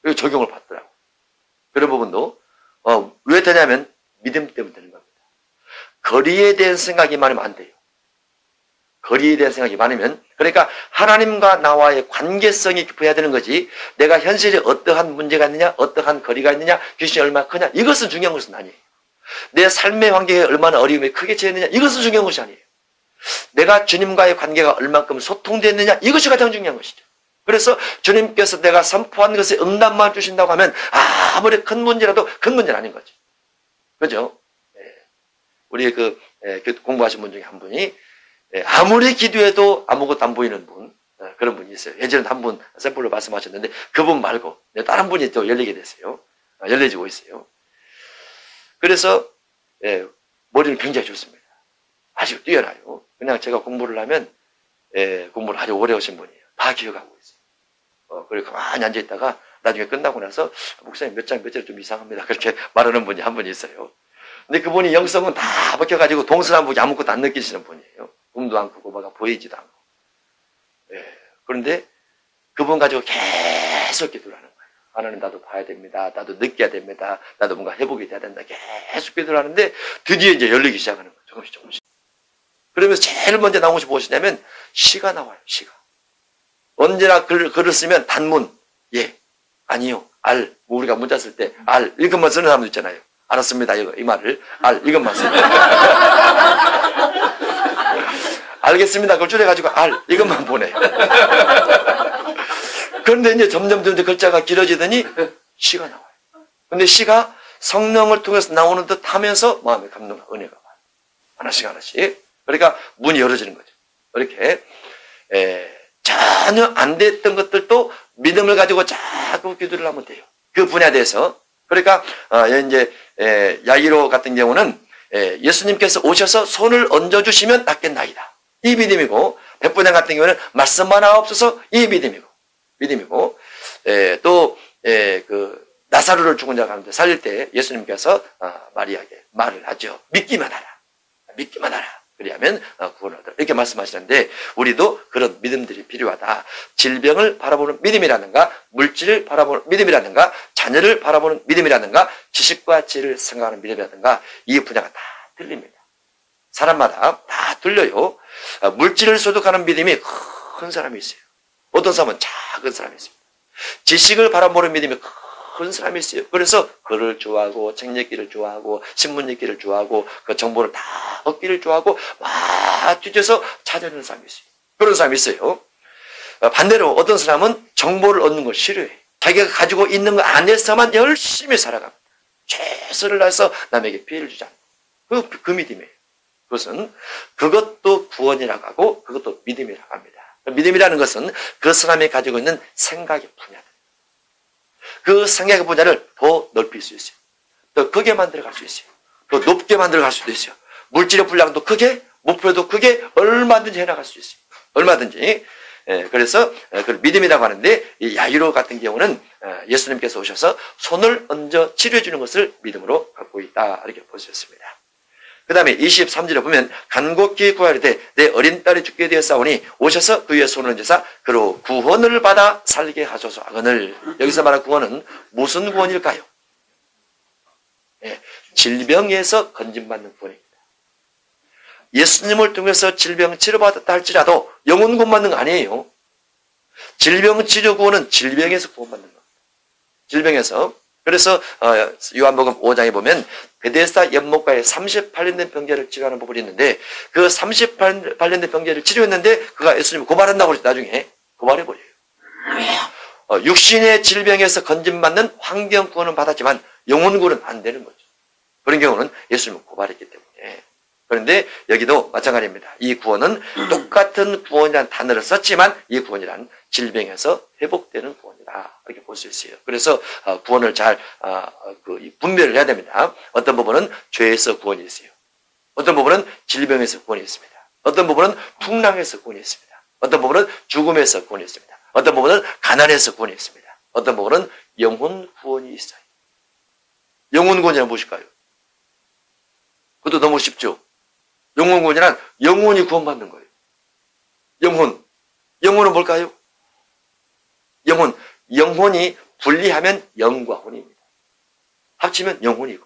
그리고 적용을 받더라고요. 그런 부분도, 왜 되냐면, 믿음 때문에 되는 겁니다. 거리에 대한 생각이 많으면 안 돼요. 거리에 대한 생각이 많으면, 그러니까 하나님과 나와의 관계성이 깊어야 되는 거지, 내가 현실에 어떠한 문제가 있느냐, 어떠한 거리가 있느냐, 귀신이 얼마나 크냐, 이것은 중요한 것은 아니에요. 내 삶의 환경에 얼마나 어려움이 크게 처했느냐, 이것은 중요한 것이 아니에요. 내가 주님과의 관계가 얼만큼 소통됐느냐, 이것이 가장 중요한 것이죠. 그래서 주님께서 내가 선포한 것에 응답만 주신다고 하면 아무리 큰 문제라도 큰 문제는 아닌 거죠. 그죠? 우리 공부하신 분 중에 한 분이 아무리 기도해도 아무것도 안 보이는 분, 그런 분이 있어요. 예전에 한 분 샘플로 말씀하셨는데 그분 말고 다른 분이 또 열리게 됐어요. 열려지고 있어요. 그래서 머리는 굉장히 좋습니다. 아주 뛰어나요. 그냥 제가 공부를 하면 공부를 아주 오래 하신 분이에요. 다 기억하고 있어요. 그리고 가만히 앉아있다가 나중에 끝나고 나서 목사님 몇 장 몇 절 좀 이상합니다. 그렇게 말하는 분이 한 분 있어요. 근데 그분이 영성은 다 벗겨가지고 동서남북이 아무것도 안 느끼시는 분이에요. 꿈도 안 꾸고 뭐가 보이지도 않고. 그런데 그분 가지고 계속 기도를 하는 거예요. 하나님, 나도 봐야 됩니다. 나도 느껴야 됩니다. 나도 뭔가 회복이 돼야 된다. 계속 기도를 하는데 드디어 이제 열리기 시작하는 거예요. 조금씩 조금씩. 그러면서 제일 먼저 나온 것이 무엇이냐면 시가 나와요. 시가. 언제나 글을 쓰면 단문, 예, 아니요, 알. 뭐 우리가 문자 쓸 때 알, 이것만 쓰는 사람도 있잖아요. 알았습니다. 이 말을. 알, 이것만 써요. 알겠습니다. 그걸 줄여가지고 알, 이것만 보내요. 그런데 이제 점점 글자가 길어지더니 시가 나와요. 근데 시가 성령을 통해서 나오는 듯 하면서 마음의 감동과 은혜가 와요. 하나씩 하나씩. 그러니까 문이 열어지는 거죠. 이렇게 전혀 안 됐던 것들도 믿음을 가지고 자꾸 기도를 하면 돼요. 그 분야에 대해서. 그러니까 이제 야이로 같은 경우는 예수님께서 오셔서 손을 얹어주시면 낫겠나이다. 이 믿음이고, 백부장 같은 경우는 말씀만 하옵소서, 이 믿음이고, 또 나사로를 죽은 자 가운데 살릴 때 예수님께서 마리아에게 말을 하죠. 믿기만 하라. 믿기만 하라. 그리하면 구원을 얻으라. 이렇게 말씀하시는데 우리도 그런 믿음들이 필요하다. 질병을 바라보는 믿음이라든가, 물질을 바라보는 믿음이라든가, 자녀를 바라보는 믿음이라든가, 지식과 지혜를 생각하는 믿음이라든가, 이 분야가 다 틀립니다. 사람마다 다 틀려요. 물질을 소득하는 믿음이 큰 사람이 있어요. 어떤 사람은 작은 사람이 있습니다. 지식을 바라보는 믿음이 큰 사람이 있어요. 그래서 글을 좋아하고, 책 읽기를 좋아하고, 신문 읽기를 좋아하고, 그 정보를 다 얻기를 좋아하고, 막 뒤져서 찾아내는 사람이 있어요. 그런 사람이 있어요. 반대로 어떤 사람은 정보를 얻는 걸 싫어해요. 자기가 가지고 있는 것 안에서만 열심히 살아갑니다. 최선을 다해서 남에게 피해를 주지 않고. 그 믿음이에요. 그것도 구원이라고 하고, 그것도 믿음이라고 합니다. 믿음이라는 것은 그 사람이 가지고 있는 생각의 분야. 그 생각의 분야를 더 넓힐 수 있어요. 더 크게 만들어갈 수 있어요. 더 높게 만들어갈 수도 있어요. 물질의 분량도 크게, 목표도 크게 얼마든지 해나갈 수 있어요. 얼마든지. 그래서 그걸 믿음이라고 하는데, 이 야이로 같은 경우는 예수님께서 오셔서 손을 얹어 치료해 주는 것을 믿음으로 갖고 있다. 이렇게 볼 수 있습니다. 그 다음에 23절에 보면 간곡히 구하리되 내 어린 딸이 죽게 되었사오니 오셔서 그의 손을 얹으사 그로 구원을 받아 살게 하소서 하거늘. 여기서 말하는 구원은 무슨 구원일까요? 질병에서 건진받는 구원입니다. 예수님을 통해서 질병 치료받았다 할지라도 영혼 구원받는 거 아니에요. 질병 치료 구원은 질병에서 구원받는 겁니다. 질병에서. 그래서 요한복음 5장에 보면 베데스다 연못가에 38년 된 병자를 치료하는 부분이 있는데, 그 38년 된 병자를 치료했는데 그가 예수님을 고발한다고 그랬죠. 나중에 고발해버려요. 육신의 질병에서 건진받는 환경 구원은 받았지만 영혼 구원은 안 되는 거죠. 그런 경우는 예수님을 고발했기 때문에. 그런데 여기도 마찬가지입니다. 이 구원은 똑같은 구원이라는 단어를 썼지만 이 구원이란 질병에서 회복되는 구원이다. 이렇게 볼 수 있어요. 그래서 구원을 잘 분별을 해야 됩니다. 어떤 부분은 죄에서 구원이 있어요. 어떤 부분은 질병에서 구원이 있습니다. 어떤 부분은 풍랑에서 구원이 있습니다. 어떤 부분은 죽음에서 구원이 있습니다. 어떤 부분은 가난에서 구원이 있습니다. 어떤 부분은 영혼 구원이 있어요. 영혼 구원이란 무엇일까요? 그것도 너무 쉽죠. 영혼 구원이란 영혼이 구원받는 거예요. 영혼은 뭘까요? 영혼이 분리하면 영과 혼입니다. 합치면 영혼이고.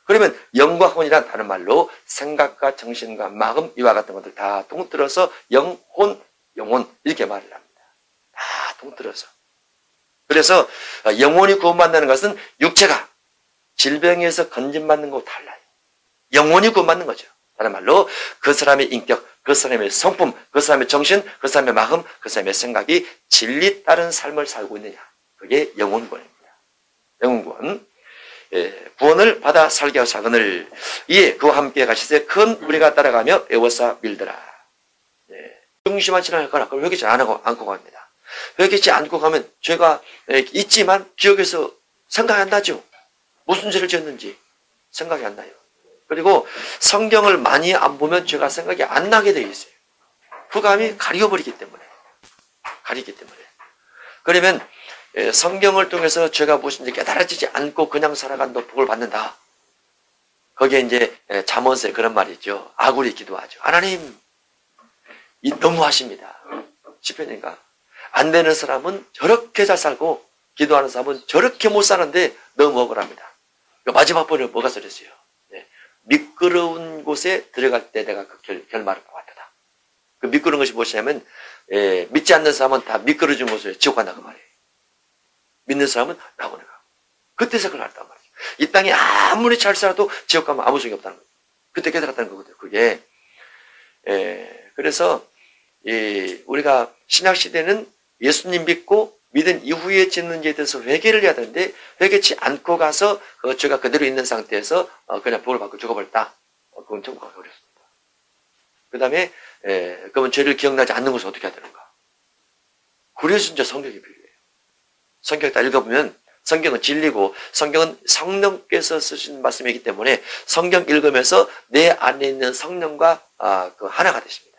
그러면 영과 혼이란 다른 말로 생각과 정신과 마음 이와 같은 것들 다 통틀어서 영혼 이렇게 말을 합니다. 다 통틀어서. 그래서 영혼이 구원받는 것은 육체가 질병에서 건진받는 것과 달라요. 영혼이 구원받는 거죠. 다른 말로 그 사람의 인격, 그 사람의 성품, 그 사람의 정신, 그 사람의 마음, 그 사람의 생각이 진리 따른 삶을 살고 있느냐. 그게 영혼구원입니다. 영혼구원. 구원을 받아 살게 하사 그늘 이에 그와 함께 가시되 큰 우리가 따라가며 애워싸 밀더라. 중심하지 않거나 그걸 회개치 않고 갑니다. 회개치 않고 가면 죄가 있지만 기억에서 생각이 안 나죠. 무슨 죄를 지었는지 생각이 안 나요. 그리고 성경을 많이 안 보면 죄가 생각이 안 나게 되어 있어요. 흑암이 가리기 때문에. 그러면 성경을 통해서 죄가 무엇인지 깨달아지지 않고 그냥 살아간다 복을 받는다. 거기에 이제 잠언서에 그런 말이 있죠. 아굴이 기도하죠. 하나님 너무하십니다. 시편인가? 안 되는 사람은 저렇게 잘 살고 기도하는 사람은 저렇게 못 사는데 너무 억울합니다. 마지막 번에 뭐가 써졌어요? 미끄러운 곳에 들어갈 때 내가 그 결말을 보았다. 그 미끄러운 것이 무엇이냐면 믿지 않는 사람은 다 미끄러진 곳에 지옥 간다고 말이에요. 믿는 사람은 낙원에 가고. 그때 생각을 했단 말이에요. 이 땅에 아무리 잘 살아도 지옥 가면 아무 소용이 없다는 거예요. 그때 깨달았다는 거거든요. 그게 그래서 우리가 신약시대는 예수님 믿고 믿은 이후에 짓는 죄에 대해서 회개를 해야 되는데 회개치 않고 가서 그 죄가 그대로 있는 상태에서 그냥 복을 받고 죽어버렸다. 그건 천국 가기 어렵습니다. 그 다음에 그러면 죄를 기억나지 않는 것은 어떻게 해야 되는가? 그래서 이제 성경이 필요해요. 성경 다 읽어보면 성경은 진리고 성경은 성령께서 쓰신 말씀이기 때문에 성경 읽으면서 내 안에 있는 성령과 그 하나가 되십니다.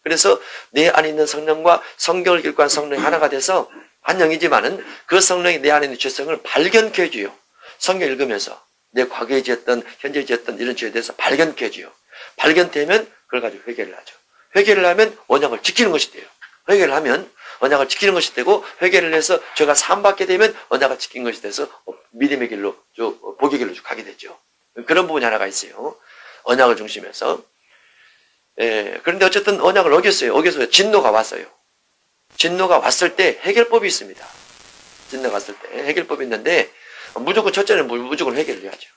그래서 내 안에 있는 성령과 성경을 읽고 한 성령이 하나가 돼서 한 영이지만은 그 성령이 내 안에 있는 죄성을 발견케 해줘요. 성경 읽으면서 내 과거에 지었던 현재 지었던 이런 죄에 대해서 발견케 해줘요. 발견되면 그걸 가지고 회개를 하죠. 회개를 하면 언약을 지키는 것이 돼요. 회개를 하면 언약을 지키는 것이 되고 회개를 해서 죄가 사함받게 되면 언약을 지킨 것이 돼서 믿음의 길로 복의 길로 가게 되죠. 그런 부분이 하나가 있어요. 언약을 중심해서. 그런데 어쨌든 언약을 어겨서 진노가 왔어요. 진노가 왔을 때 해결법이 있습니다. 진노가 왔을 때 해결법이 있는데 무조건 첫째는 무조건 회개를 해야죠.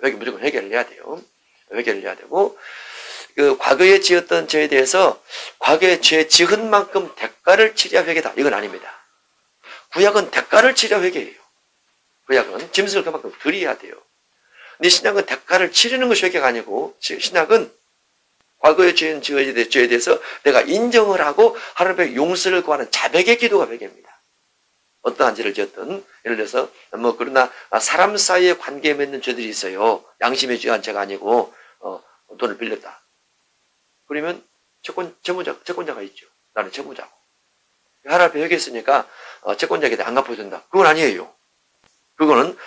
무조건 회개를 해야 돼요. 회개를 해야 되고 그 과거에 지었던 죄에 대해서 과거에 죄 지은 만큼 대가를 치려야 회개다. 이건 아닙니다. 구약은 대가를 치려야 회개예요. 구약은 짐승을 그만큼 드려야 돼요. 근데 신약은 대가를 치르는 것이 회개가 아니고 신약은 과거의 죄에 대해서 내가 인정을 하고 하나님의 용서를 구하는 자백의 기도가 회개입니다. 어떠한 죄를 지었든 예를 들어서 그러나 사람 사이에 관계에 맺는 죄들이 있어요. 양심에 죄한 죄가 아니고 돈을 빌렸다. 그러면 채권자가 있죠. 나는 채권자고. 하나님 앞에 회개했으니까 채권자에게 안 갚아준다. 그건 아니에요. 그거는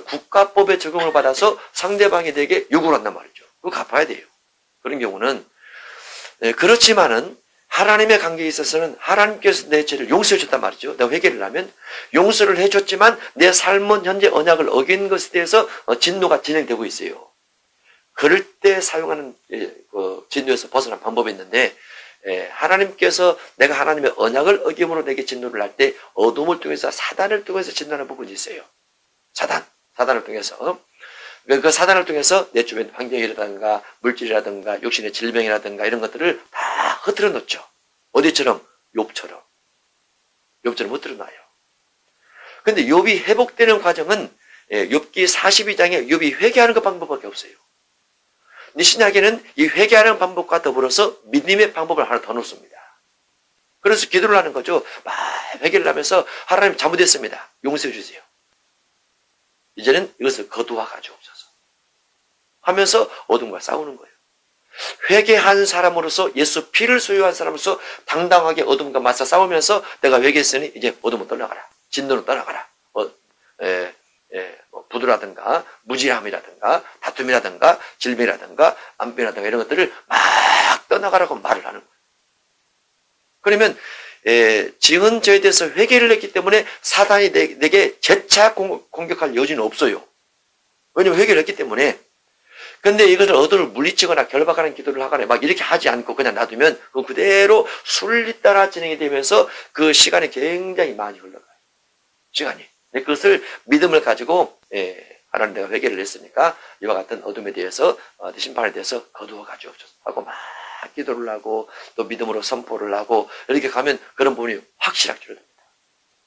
국가법의 적용을 받아서 상대방에게 요구를 한단 말이죠. 그거 갚아야 돼요. 그런 경우는 그렇지만은 하나님의 관계에 있어서는 하나님께서 내 죄를 용서해 줬단 말이죠. 내가 회개를 하면 용서를 해줬지만 내 삶은 현재 언약을 어긴 것에 대해서 진노가 진행되고 있어요. 그럴 때 사용하는 진노에서 벗어난 방법이 있는데 하나님께서 내가 하나님의 언약을 어김으로 내게 진노를 할 때 어둠을 통해서 사단을 통해서 진노하는 부분이 있어요. 사단을 통해서 그 사단을 통해서 내 주변 환경이라든가 물질이라든가 육신의 질병이라든가 이런 것들을 다 흐트러 놓죠. 어디처럼? 욥처럼 흐트러 놔요. 근데 욥이 회복되는 과정은 욥기 42장에 욥이 회개하는 그 방법밖에 없어요. 근데 신약에는 이 회개하는 방법과 더불어서 믿음의 방법을 하나 더 놓습니다. 그래서 기도를 하는 거죠. 막 회개를 하면서 하나님 잘못했습니다. 용서해 주세요. 이제는 이것을 거두어 가지옵소서 하면서 어둠과 싸우는 거예요. 회개한 사람으로서 예수 피를 소유한 사람으로서 당당하게 어둠과 맞서 싸우면서 내가 회개했으니 이제 어둠은 떠나가라. 진노는 떠나가라. 부도라든가 무지함이라든가 다툼이라든가 질병이라든가 암병이라든가 이런 것들을 막 떠나가라고 말을 하는 거예요. 그러면 지금 저에 대해서 회개를 했기 때문에 사단이 내게 재차 공격할 여지는 없어요. 왜냐면 회개를 했기 때문에. 근데 이것을 어둠을 물리치거나 결박하는 기도를 하거나 막 이렇게 하지 않고 그냥 놔두면 그대로 순리 따라 진행이 되면서 그 시간이 굉장히 많이 흘러가요. 시간이. 그것을 믿음을 가지고 하나님 내가 회개를 했으니까 이와 같은 어둠에 대해서 심판에 대해서 거두어 가지옵소서 하고 막 기도를 하고 또 믿음으로 선포를 하고 이렇게 가면 그런 부분이 확실하게 줄어듭니다.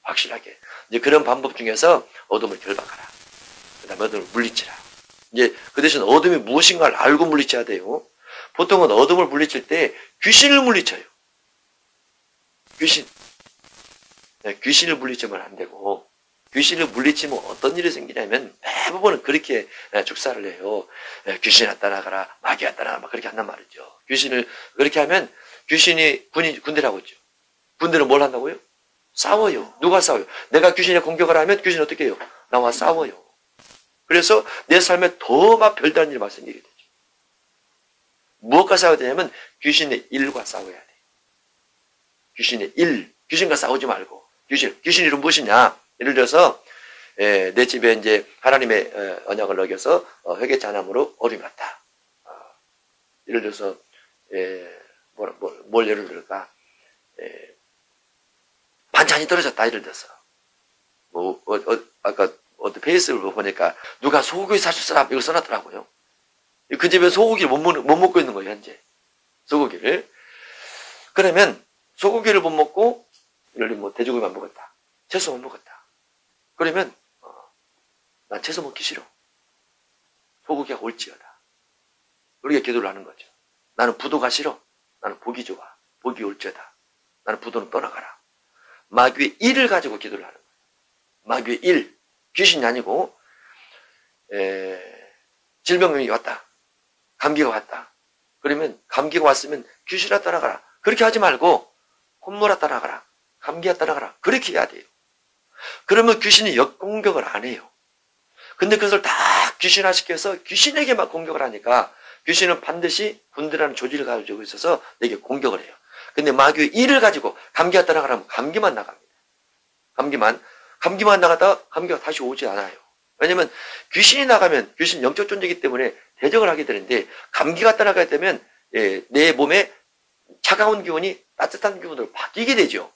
확실하게. 이제 그런 방법 중에서 어둠을 결박하라. 그 다음에 어둠을 물리치라. 이제 그 대신 어둠이 무엇인가를 알고 물리쳐야 돼요. 보통은 어둠을 물리칠 때 귀신을 물리쳐요. 귀신. 귀신을 물리치면 안 되고 귀신을 물리치면 어떤 일이 생기냐면 대부분은 그렇게 축사를 해요. 귀신아 떠나가라, 마귀야 떠나가라 막 그렇게 한단 말이죠. 귀신을 그렇게 하면 귀신이 군대라고 했죠. 군대는 뭘 한다고요? 싸워요. 누가 싸워요? 내가 귀신에 공격을 하면 귀신이 어떻게 해요? 나와 싸워요. 그래서 내 삶에 더 막 별다른 일이 생기게 되죠. 무엇과 싸워야 되냐면 귀신의 일과 싸워야 돼요. 귀신의 일. 귀신과 싸우지 말고. 귀신 이름 무엇이냐? 예를 들어서 내 집에 이제 하나님의 언약을 어겨서 회개치 않음으로 어림이 왔다. 예를 들어서 뭘 예를 들까? 반찬이 떨어졌다. 예를 들어서 아까 어떤 페이스북을 보니까 누가 소고기 사줄 사람 이거 써놨더라고요. 그 집에 소고기를 못 먹고 있는 거예요. 현재 소고기를. 그러면 소고기를 못 먹고 예를 들면 돼지고기만 먹었다. 채소 못 먹었다. 그러면 난 채소 먹기 싫어. 소고기가 옳지어다. 우리가 기도를 하는 거죠. 나는 부도가 싫어. 나는 복이 좋아. 복이 옳지어다. 나는 부도는 떠나가라. 마귀의 일을 가지고 기도를 하는 거예요. 마귀의 일. 귀신이 아니고 질병이 왔다. 감기가 왔다. 그러면 감기가 왔으면 귀신아 떠나가라. 그렇게 하지 말고 콧물아 떠나가라. 감기가 떠나가라. 그렇게 해야 돼요. 그러면 귀신이 역공격을 안 해요. 근데 그것을 다 귀신화시켜서 귀신에게만 공격을 하니까 귀신은 반드시 군대라는 조직을 가지고 있어서 내게 공격을 해요. 근데 마귀의 일을 가지고 감기가 떠나가라면 감기만 나갑니다. 감기만 나가다가 감기가 다시 오지 않아요. 왜냐면 귀신이 나가면 귀신 영적 존재이기 때문에 대적을 하게 되는데 감기가 떠나가게 되면 내 몸에 차가운 기운이 따뜻한 기운으로 바뀌게 되죠.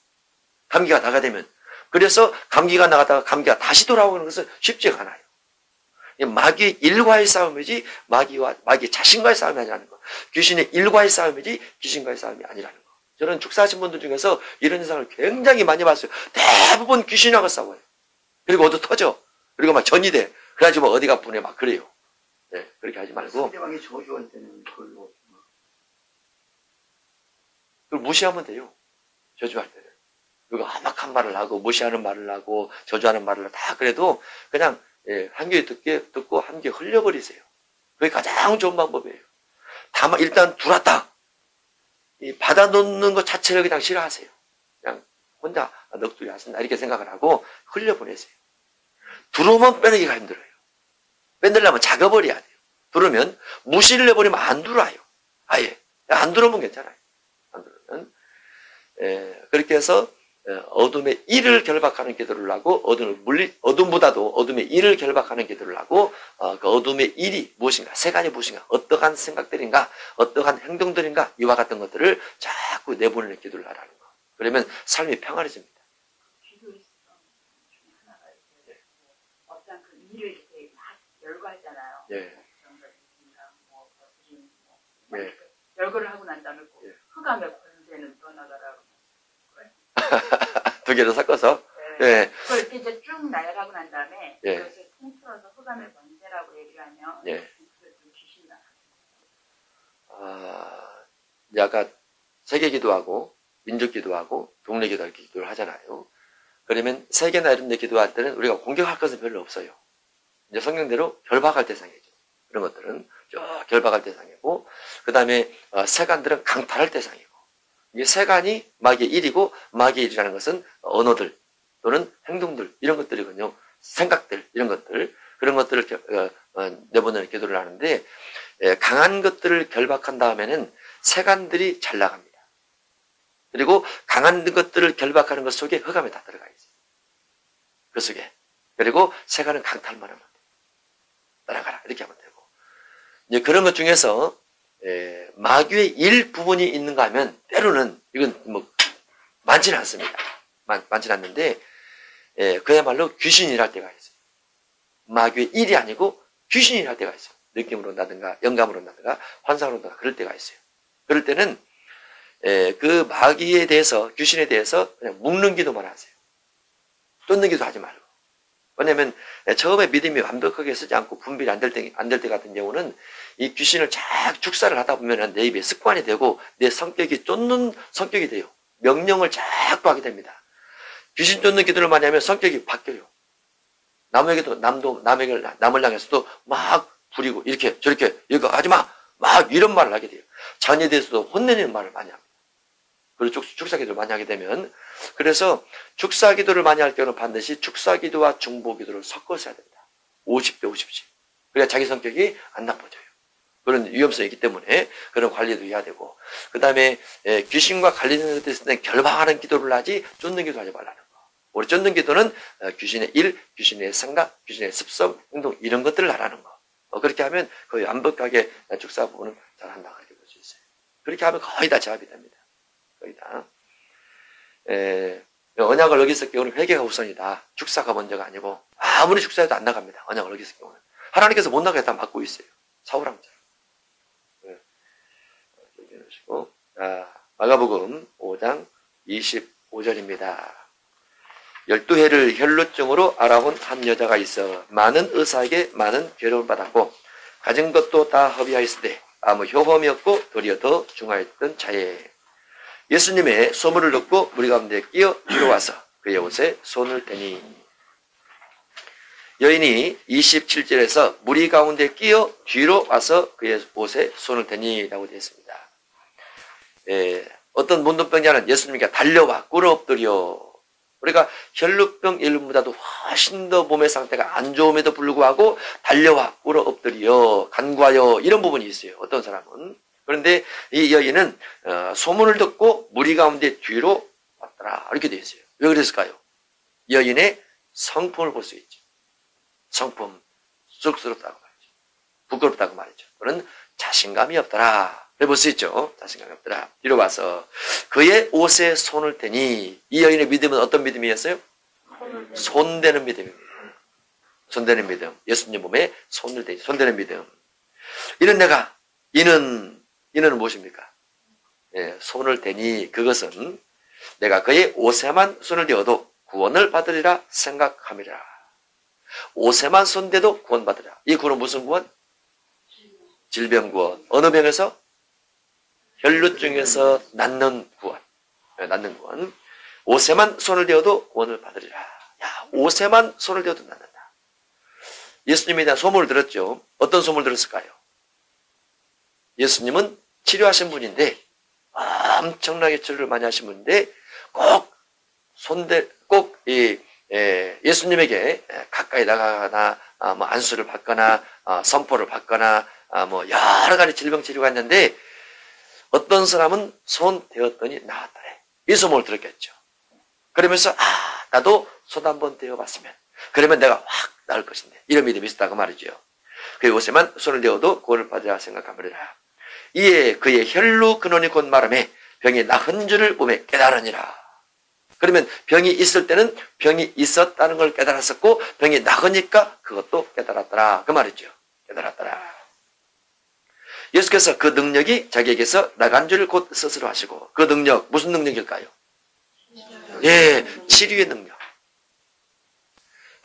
감기가 나가게 되면. 그래서 감기가 나가다가 감기가 다시 돌아오는 것은 쉽지가 않아요. 마귀의 일과의 싸움이지 마귀의 자신과의 싸움이 아니라는 거. 귀신의 일과의 싸움이지 귀신과의 싸움이 아니라는 거. 저는 축사하신 분들 중에서 이런 현상을 굉장히 많이 봤어요. 대부분 귀신하고 싸워요. 그리고 어디 터져. 그리고 막 전이 돼. 그래가지고 어디가 분해 막 그래요. 네, 그렇게 하지 말고. 상대방이 저주할 때는 그걸로. 그걸 무시하면 돼요. 저주할 때는. 그리고 험악한 말을 하고 무시하는 말을 하고 저주하는 말을 다 그래도 그냥 한 귀에 듣고 한 귀에 흘려버리세요. 그게 가장 좋은 방법이에요. 다만 일단 들어왔다. 받아놓는 것 자체를 그냥 싫어하세요. 그냥 혼자 넋두리 하신다 이렇게 생각을 하고 흘려보내세요. 들어오면 빼내기가 힘들어요. 빼내려면 작아버려야 돼요. 들어오면 무시를 해버리면 안 들어와요. 아예 안 들어오면 괜찮아요. 안 들어오면 그렇게 해서 어둠의 일을 결박하는 기도를 하고 어둠보다도 어둠의 일을 결박하는 기도를 하고 그 어둠의 일이 무엇인가 세간이 무엇인가 어떠한 생각들인가 어떠한 행동들인가 이와 같은 것들을 자꾸 내보내는 기도를 하라는 거. 그러면 삶이 평안해집니다. 기도의 습관 중에 하나가 이제 어떤 그 일을 이렇게 막 열거하잖아요. 예. 예. 열거를 하고 난 다음에 흑암의 권세는 떠나가라. 두 개를 섞어서. 네. 예. 그걸 이렇게 이제 쭉 나열하고 난 다음에 예. 그것을 통틀어서 흑암의 권세라고 얘기를 하면 예. 그게 좀 귀신이 나가요. 이제 아까 세계 기도하고 민족 기도하고 동네 기도 이렇게 기도를 하잖아요. 그러면 세계나 이런 데 기도할 때는 우리가 공격할 것은 별로 없어요. 이제 성경대로 결박할 대상이죠. 그런 것들은 쭉 결박할 대상이고, 그 다음에 세간들은 강탈할 대상이고, 이게 세간이 마귀의 일이고, 마귀의 일이라는 것은 언어들 또는 행동들 이런 것들이거든요. 생각들 이런 것들, 그런 것들을 내보내는 기도를 하는데, 강한 것들을 결박한 다음에는 세간들이 잘 나갑니다. 그리고 강한 것들을 결박하는 것 속에 흑암이 다 들어가 있어요. 그 속에. 그리고 세간은 강탈만 하면 돼요. 따라가라 이렇게 하면 되고, 이제 그런 것 중에서 마귀의 일부분이 있는가 하면 때로는 이건 뭐 많지는 않습니다. 많지는 않는데 그야말로 귀신이 일할 때가 있어요. 마귀의 일이 아니고 귀신이 일할 때가 있어요. 느낌으로 온다든가 영감으로 온다든가 환상으로 온다든가 그럴 때가 있어요. 그럴 때는 그 마귀에 대해서, 귀신에 대해서 그냥 묶는 기도만 하세요. 쫓는 기도 하지 말고. 왜냐면 처음에 믿음이 완벽하게 쓰지 않고 분별이 안 될 때 같은 경우는 이 귀신을 쫙 축사를 하다 보면 내 입에 습관이 되고 내 성격이 쫓는 성격이 돼요. 명령을 자꾸 하게 됩니다. 귀신 쫓는 기도를 많이 하면 성격이 바뀌어요. 남을 향해서도 막 부리고 이렇게 저렇게 이거 하지 마! 막 이런 말을 하게 돼요. 자녀에 대해서도 혼내는 말을 많이 합니다. 그리고 축사기도를 많이 하게 되면, 그래서 축사기도를 많이 할 경우는 반드시 축사기도와 중보기도를 섞어서 해야 됩니다. 50대 50씩. 그래야 자기 성격이 안 나빠져요. 그런 위험성이 있기 때문에 그런 관리도 해야 되고, 그 다음에 귀신과 관련된 데 있을 때 결박하는 기도를 하지 쫓는 기도 하지 말라는 거. 우리 쫓는 기도는 귀신의 일, 귀신의 생각, 귀신의 습성, 행동 이런 것들을 하라는 거. 그렇게 하면 거의 완벽하게 축사 부분은 잘한다 그렇게 볼 수 있어요. 그렇게 하면 거의 다 제압이 됩니다. 거의 다. 언약을 어겼을 경우는 회개가 우선이다. 축사가 먼저가 아니고 아무리 축사해도 안 나갑니다. 언약을 어겼을 경우는. 하나님께서 못 나가게 다 막고 있어요. 사울왕처럼. 마가복음 5장 25절입니다. 12해를 혈루증으로 알아본 한 여자가 있어 많은 의사에게 많은 괴로움을 받았고 가진 것도 다 허비하였으되 아무 효험이 없고 도리어 더 중하였던 자에, 예수님의 소문을 듣고 무리 가운데 끼어 뒤로 와서 그의 옷에 손을 대니, 여인이 27절에서 무리 가운데 끼어 뒤로 와서 그의 옷에 손을 대니 라고 되어 있습니다. 어떤 문둥병자는 예수님께 달려와 꿇어 엎드려, 우리가 혈루병 일부보다도 훨씬 더 몸의 상태가 안 좋음에도 불구하고 달려와 꿇어 엎드려 간구하여 이런 부분이 있어요. 어떤 사람은. 그런데 이 여인은 소문을 듣고 무리 가운데 뒤로 왔더라 이렇게 되어 있어요. 왜 그랬을까요? 여인의 성품을 볼 수 있죠. 성품, 쑥스럽다고 말이죠. 부끄럽다고 말이죠. 그는 자신감이 없더라. 볼 수 있죠. 자신감이 없더라. 뒤로 와서 그의 옷에 손을 대니, 이 여인의 믿음은 어떤 믿음이었어요? 손대는 믿음입니다. 손대는 믿음. 예수님 몸에 손을 대니, 손대는 믿음. 이는 무엇입니까? 손을 대니, 그것은 내가 그의 옷에만 손을 대어도 구원을 받으리라 생각함이라. 옷에만 손대도 구원받으리라. 이 구원은 무슨 구원? 질병 구원. 어느 병에서? 혈루증에서 낫는 구원. 낫는 구원. 옷에만 손을 대어도 구원을 받으리라. 야, 옷에만 손을 대어도 낫는다. 예수님에 대한 소문을 들었죠. 어떤 소문을 들었을까요? 예수님은 치료하신 분인데, 엄청나게 치료를 많이 하신 분인데, 예수님에게 가까이 나가거나, 안수를 받거나, 선포를 받거나, 여러 가지 질병 치료가 있는데, 어떤 사람은 손 대었더니 나았더래. 이 소문을 들었겠죠. 그러면서 나도 손 한번 대어봤으면 그러면 내가 확 나을 것인데, 이런 믿음이 있었다고 말이죠. 그의 옷에만 손을 대어도 구원을 받으라 생각하므리라. 이에 그의 혈루 근원이 곧 마름에 병이 나은 줄을 몸에 깨달으니라. 그러면 병이 있을 때는 병이 있었다는 걸 깨달았었고, 병이 나으니까 그것도 깨달았더라 그 말이죠. 깨달았더라. 예수께서 그 능력이 자기에게서 나간 줄을 곧 스스로 하시고, 그 능력 무슨 능력일까요? 치료의 능력.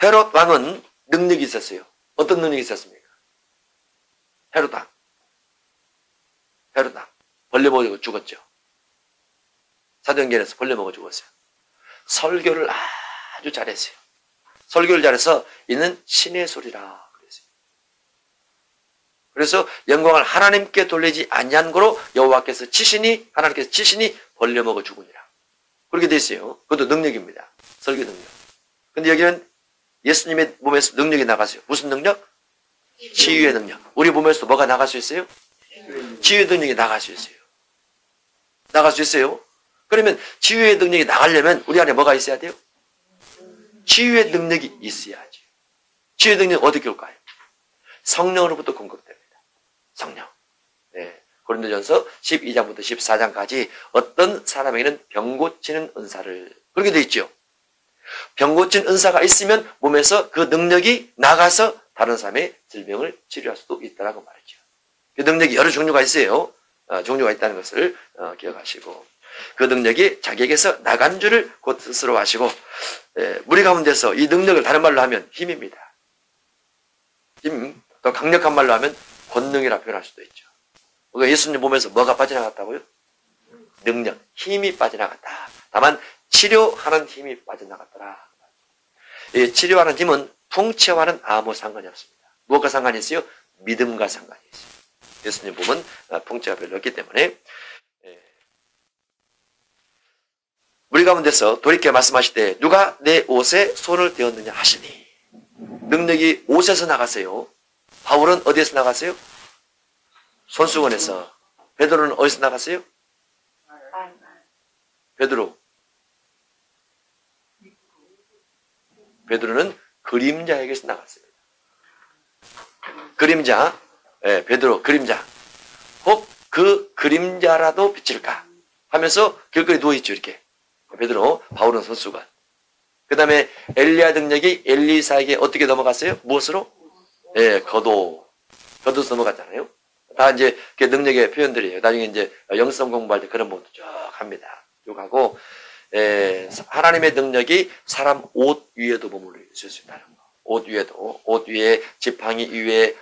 헤롯 왕은 능력이 있었어요. 어떤 능력이 있었습니까? 헤롯 왕. 벌레 먹어 죽었죠. 사도행전에서 벌레 먹어 죽었어요. 설교를 아주 잘했어요. 설교를 잘해서 이는 신의 소리라 그랬어요. 그래서 영광을 하나님께 돌리지 아니한 거로 여호와께서 치시니 하나님께서 치시니 벌레 먹어 죽으니라. 그렇게 돼 있어요. 그것도 능력입니다. 설교 능력. 근데 여기는 예수님의 몸에서 능력이 나갔어요. 무슨 능력? 치유의 능력. 우리 몸에서 뭐가 나갈 수 있어요? 치유의 능력이 나갈 수 있어요. 나갈 수 있어요. 그러면 치유의 능력이 나가려면 우리 안에 뭐가 있어야 돼요? 치유의 능력이 있어야지. 치유의 능력이 어떻게 올까요? 성령으로부터 공급됩니다. 성령. 네. 고린도전서 12장부터 14장까지 어떤 사람에게는 병 고치는 은사를 그렇게 돼 있죠. 병 고치는 은사가 있으면 몸에서 그 능력이 나가서 다른 사람의 질병을 치료할 수도 있다라고 말이죠. 그 능력이 여러 종류가 있어요. 종류가 있다는 것을 기억하시고 그 능력이 자기에게서 나간 줄을 곧 스스로 아시고 무리 가운데서 이 능력을 다른 말로 하면 힘입니다. 힘, 또 강력한 말로 하면 권능이라 표현할 수도 있죠. 그러니까 예수님 몸에서 뭐가 빠져나갔다고요? 능력, 힘이 빠져나갔다. 다만 치료하는 힘이 빠져나갔더라. 이 치료하는 힘은 풍채와는 아무 상관이 없습니다. 무엇과 상관이 있어요? 믿음과 상관이 있어요. 예수님 몸은 풍채가 별로 없기 때문에 우리 가운데서 돌이켜 말씀하실 때 누가 내 옷에 손을 대었느냐 하시니 능력이 옷에서 나갔어요. 바울은 어디에서 나갔어요? 손수건에서. 베드로는 어디서 나갔어요? 베드로는 그림자에게서 나갔습니다. 그림자, 베드로 그림자. 혹 그 그림자라도 비칠까 하면서 길거리에 누워있죠. 이렇게. 베드로, 바울은 손수건. 그 다음에 엘리야 능력이 엘리사에게 어떻게 넘어갔어요? 무엇으로? 겉옷 넘어갔잖아요. 다 이제 능력의 표현들이에요. 나중에 이제 영성 공부할 때 그런 부분도 쭉 합니다. 쭉 하고, 하나님의 능력이 사람 옷 위에도 머물러 있을 수 있다는 거. 옷 위에 지팡이 위에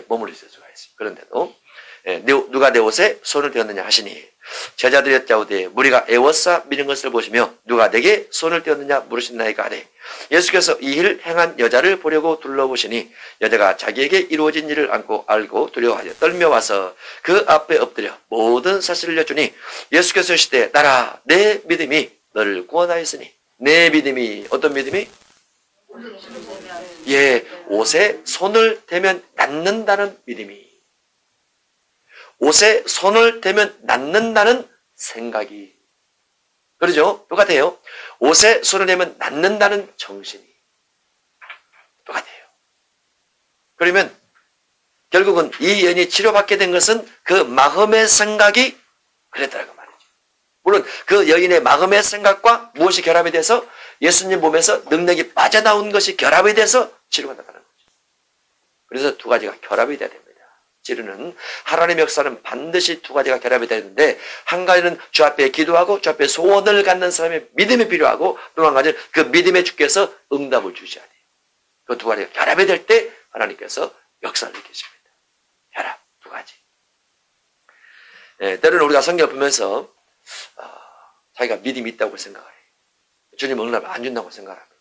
머물러 있을 수가 있어요. 그런데도, 누가 내 옷에 손을 대었느냐 하시니, 제자들이 여짜오되 무리가 애워싸 미는 것을 보시며 누가 내게 손을 떼었느냐 물으신나이까 하되 예수께서 이 일 행한 여자를 보려고 둘러보시니 여자가 자기에게 이루어진 일을 알고 두려워하여 떨며 와서 그 앞에 엎드려 모든 사실을 여쭈니 예수께서 시되 나라 내 믿음이 너를 구원하였으니 내 믿음이 어떤 믿음이? 옷에 손을 대면 낫는다는 믿음이 옷에 손을 대면 낫는다는 생각이 그러죠? 똑같아요. 옷에 손을 대면 낫는다는 정신이 똑같아요. 그러면 결국은 이 여인이 치료받게 된 것은 그 마음의 생각이 그랬다는 말이죠. 물론 그 여인의 마음의 생각과 무엇이 결합이 돼서 예수님 몸에서 능력이 빠져나온 것이 결합이 돼서 치료가 나타나는 거죠. 그래서 두 가지가 결합이 돼야 됩니다. 치료는 하나님의 역사는 반드시 두 가지가 결합이 되는데 한 가지는 주 앞에 기도하고 주 앞에 소원을 갖는 사람의 믿음이 필요하고 또 한 가지는 그 믿음의 주께서 응답을 주셔야 돼요. 그 두 가지가 결합이 될 때 하나님께서 역사를 일으키십니다. 결합 두 가지. 때로는 우리가 성경을 보면서 자기가 믿음이 있다고 생각을 해요. 주님 응답을 안 준다고 생각합니다.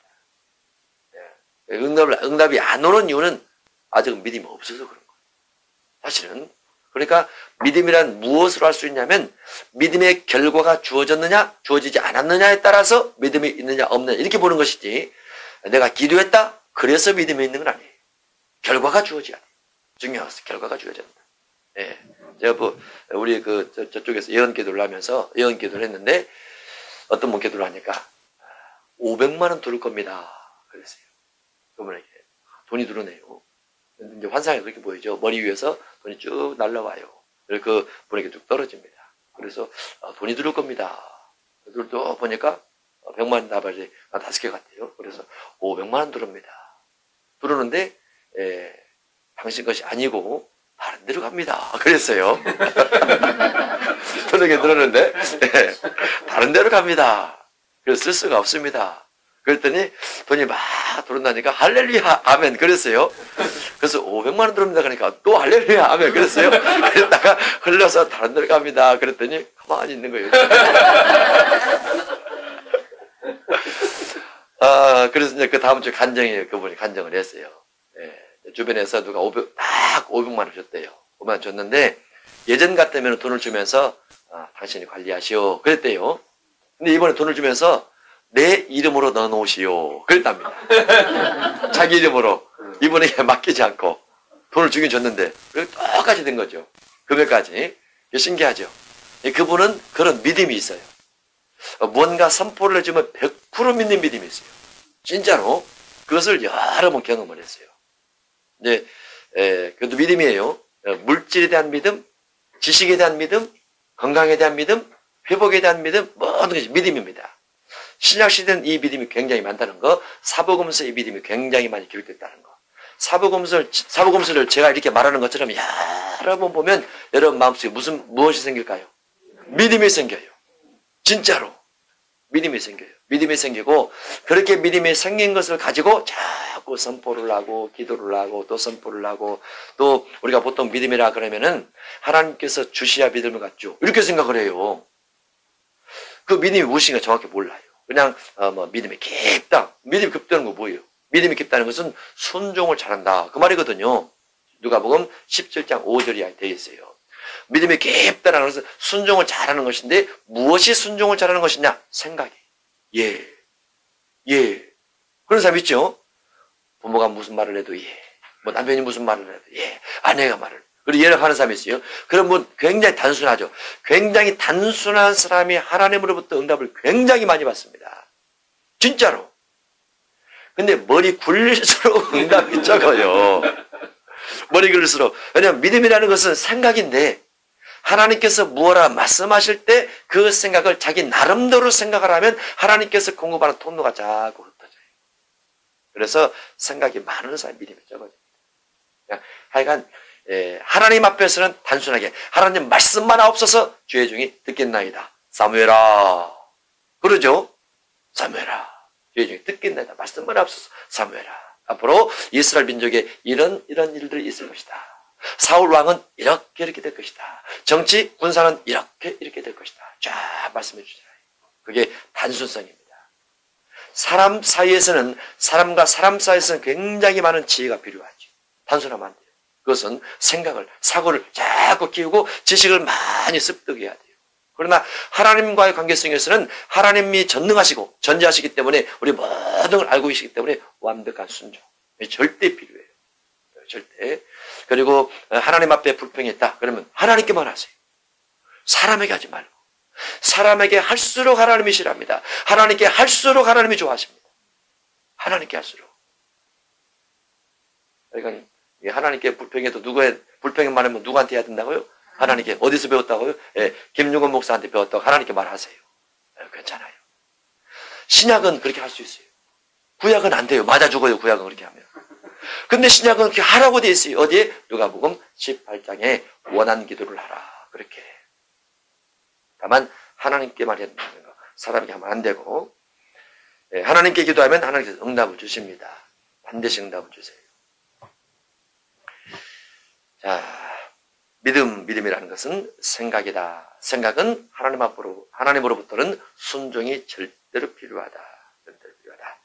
응답이 안 오는 이유는 아직 믿음이 없어서 그런 거예요. 사실은 그러니까 믿음이란 무엇으로 할 수 있냐면 믿음의 결과가 주어졌느냐 주어지지 않았느냐에 따라서 믿음이 있느냐 없느냐 이렇게 보는 것이지 내가 기도했다 그래서 믿음이 있는 건 아니에요. 결과가 주어져야 돼요. 중요한 것은 결과가 주어진다. 제가 우리 저쪽에서 예언 기도를 하면서 예언 기도를 했는데 어떤 분 기도를 하니까 500만 원 들을 겁니다. 그랬어요. 그분에게 돈이 들어오네요. 이제 환상이 그렇게 보이죠. 머리 위에서 돈이 쭉 날라와요. 그 분에게 쭉 떨어집니다. 그래서 돈이 들어올 겁니다. 또 보니까 100만 원 다발이 5개 같아요. 그래서 500만 원 들어옵니다. 들어오는데 당신 것이 아니고 다른 데로 갑니다. 그랬어요. 저녁에 들었는데 다른 데로 갑니다. 그래서 쓸 수가 없습니다. 그랬더니 돈이 막 들어온다니까 할렐루야 아멘 그랬어요. 그래서 500만 원 들어옵니다 그러니까 또 할렐루야 아멘 그랬어요. 그랬다가 흘러서 다른 데로 갑니다. 그랬더니 가만히 있는 거예요. 그래서 이제 그 다음 주에 간정이에요. 그분이 간정을 했어요. 예, 주변에서 누가 500만 원 줬대요. 500만 원 줬는데 예전 같으면 돈을 주면서 당신이 관리하시오 그랬대요. 근데 이번에 돈을 주면서 내 이름으로 넣어놓으시오 그랬답니다. 자기 이름으로 이분에게 맡기지 않고 돈을 주긴 줬는데 그리고 똑같이 된 거죠. 금액까지. 신기하죠. 그분은 그런 믿음이 있어요. 뭔가 선포를 해주면 100% 믿는 믿음이 있어요. 진짜로 그것을 여러 번 경험을 했어요. 이제 그것도 믿음이에요. 물질에 대한 믿음, 지식에 대한 믿음, 건강에 대한 믿음, 회복에 대한 믿음, 모든 것이 믿음입니다. 신약시대는 이 믿음이 굉장히 많다는 거, 사복음서의 믿음이 굉장히 많이 기록됐다는 거. 사복음서를 제가 이렇게 말하는 것처럼 여러 번 보면 여러분 마음속에 무엇이 생길까요? 믿음이 생겨요. 진짜로. 믿음이 생겨요. 믿음이 생기고, 그렇게 믿음이 생긴 것을 가지고 자꾸 선포를 하고, 기도를 하고, 또 선포를 하고, 또 우리가 보통 믿음이라 그러면은 하나님께서 주시야 믿음을 갖죠. 이렇게 생각을 해요. 그 믿음이 무엇인가 정확히 몰라요. 그냥 믿음이 깊다. 믿음이 깊다는 거 뭐예요? 믿음이 깊다는 것은 순종을 잘한다. 그 말이거든요. 누가복음 17장 5절이 되어 있어요. 믿음이 깊다는 것은 순종을 잘하는 것인데 무엇이 순종을 잘하는 것이냐? 생각이. 예. 그런 사람 있죠? 부모가 무슨 말을 해도 예. 뭐 남편이 무슨 말을 해도 예. 아내가 말을. 그리고 예를 하는 사람이 있어요. 그런 분 굉장히 단순하죠. 굉장히 단순한 사람이 하나님으로부터 응답을 굉장히 많이 받습니다. 진짜로. 근데 머리 굴릴수록 응답이 적어요. 머리 굴릴수록. 왜냐하면 믿음이라는 것은 생각인데 하나님께서 무엇라 말씀하실 때 그 생각을 자기 나름대로 생각을 하면 하나님께서 공급하는 통로가 자꾸 흩어져요. 그래서 생각이 많은 사람이 믿음이 적어집니다. 하여간 하나님 앞에서는 단순하게 하나님 말씀만 없어서 주의 종이 듣겠나이다. 사무엘아. 그러죠? 사무엘아. 주의 종이 듣겠나이다. 말씀만 없어서 사무엘아. 앞으로 이스라엘 민족에 이런 일들이 있을 것이다. 사울 왕은 이렇게 될 것이다. 정치, 군사는 이렇게 될 것이다. 쫙 말씀해 주잖아요. 그게 단순성입니다. 사람과 사람 사이에서는 굉장히 많은 지혜가 필요하죠. 단순하면 안 돼요. 그것은 사고를 자꾸 키우고 지식을 많이 습득해야 돼요. 그러나 하나님과의 관계성에서는 하나님이 전능하시고 전지하시기 때문에 우리 모든 걸 알고 계시기 때문에 완벽한 순종. 절대 필요해요. 절대. 그리고 하나님 앞에 불평했다. 그러면 하나님께만 하세요. 사람에게 하지 말고. 사람에게 할수록 하나님이 싫어합니다. 하나님께 할수록 하나님이 좋아하십니다. 하나님께 할수록. 그러니까 하나님께 불평해도 불평만 하면 누구한테 해야 된다고요? 하나님께. 어디서 배웠다고요? 김용건 목사한테 배웠다고 하나님께 말하세요. 괜찮아요. 신약은 그렇게 할 수 있어요. 구약은 안 돼요. 맞아 죽어요. 구약은 그렇게 하면. 근데 신약은 그렇게 하라고 돼 있어요. 어디에? 누가복음 18장에 원한 기도를 하라. 그렇게. 다만 하나님께만 해야 된다는 거. 사람에게 하면 안 되고. 하나님께 기도하면 하나님께서 응답을 주십니다. 반드시 응답을 주세요. 자, 믿음이라는 것은 생각이다. 생각은 하나님으로부터는 순종이 절대로 필요하다. 절대로 필요하다.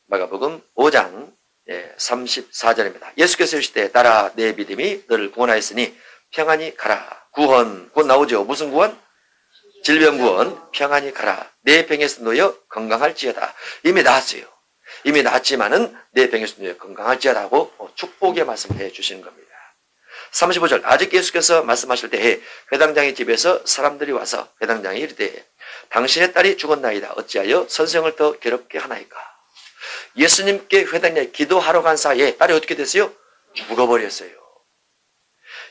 마가복음 5장 34절입니다. 예수께서 이르시되 따라 내 믿음이 너를 구원하였으니 평안히 가라. 구원, 곧 나오죠. 무슨 구원? 질병 구원. 평안히 가라. 내 병에서 놓여 건강할지어다. 이미 나았어요. 이미 나았지만은 내 병에서 놓여 건강할지어다고 축복의 말씀을 해 주시는 겁니다. 35절 아직 예수께서 말씀하실 때에 회당장의 집에서 사람들이 와서 회당장이 이르되 당신의 딸이 죽었나이다. 어찌하여 선생을 더 괴롭게 하나이까? 예수님께 회당장에 기도하러 간 사이에 딸이 어떻게 됐어요? 죽어버렸어요.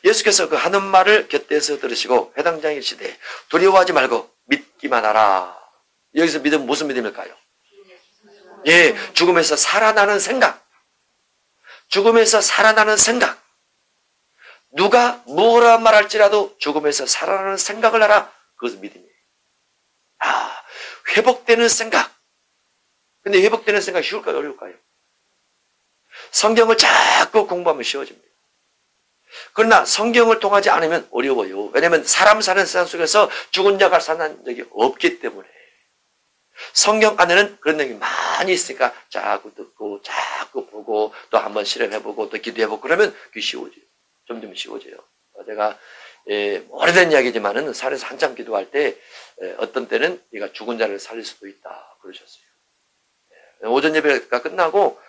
예수께서 그 하는 말을 곁에서 들으시고 회당장이 시대 두려워하지 말고 믿기만 하라. 여기서 믿음 무슨 믿음일까요? 죽음에서 살아나는 생각. 죽음에서 살아나는 생각. 누가 뭐라 말할지라도 죽음에서 살아나는 생각을 하라. 그것은 믿음이에요. 회복되는 생각. 근데 회복되는 생각이 쉬울까요? 어려울까요? 성경을 자꾸 공부하면 쉬워집니다. 그러나 성경을 통하지 않으면 어려워요. 왜냐하면 사람 사는 세상 속에서 죽은 자가 사는 적이 없기 때문에. 성경 안에는 그런 내용이 많이 있으니까 자꾸 듣고 자꾸 보고 또 한번 실험해보고 또 기도해보고 그러면 그게 쉬워져요. 점점 쉬워져요. 제가 오래된 이야기지만은 산에서 한참 기도할 때 어떤 때는 네가 죽은 자를 살릴 수도 있다 그러셨어요. 오전 예배가 끝나고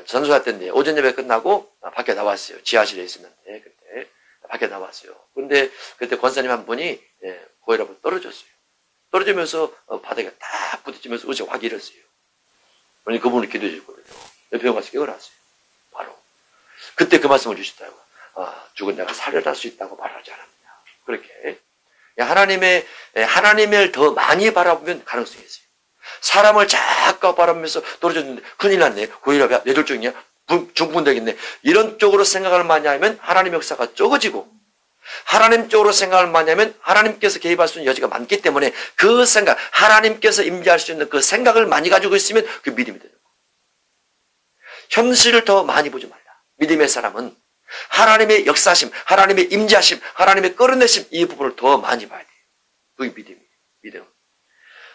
전수할 때인데 오전 예배 끝나고 밖에 나왔어요. 지하실에 있었는데 그때 밖에 나왔어요. 그런데 그때 권사님 한 분이 고혈압으로 떨어졌어요. 떨어지면서 바닥에 딱 부딪히면서 의자 확 잃었어요. 그러니 그분을 기도해 줬거든요. 병원 가서 깨어났어요. 바로. 그때 그 말씀을 주시더라고요. 죽은 자가 살아날 수 있다고 말하지 않았냐. 그렇게. 하나님을 더 많이 바라보면 가능성이 있어요. 사람을 자꾸 바라보면서 떨어졌는데 큰일 났네. 고혈압이야. 뇌졸중이야. 중풍되겠네. 이런 쪽으로 생각을 많이 하면 하나님의 역사가 적어지고 하나님 쪽으로 생각을 많이 하면 하나님께서 개입할 수 있는 여지가 많기 때문에 그 생각, 하나님께서 임재할 수 있는 그 생각을 많이 가지고 있으면 그 믿음이 되는 거예요. 현실을 더 많이 보지 말라. 믿음의 사람은 하나님의 역사심, 하나님의 임재하심, 하나님의 끌어내심 이 부분을 더 많이 봐야 돼요. 그게 믿음이에요. 믿음.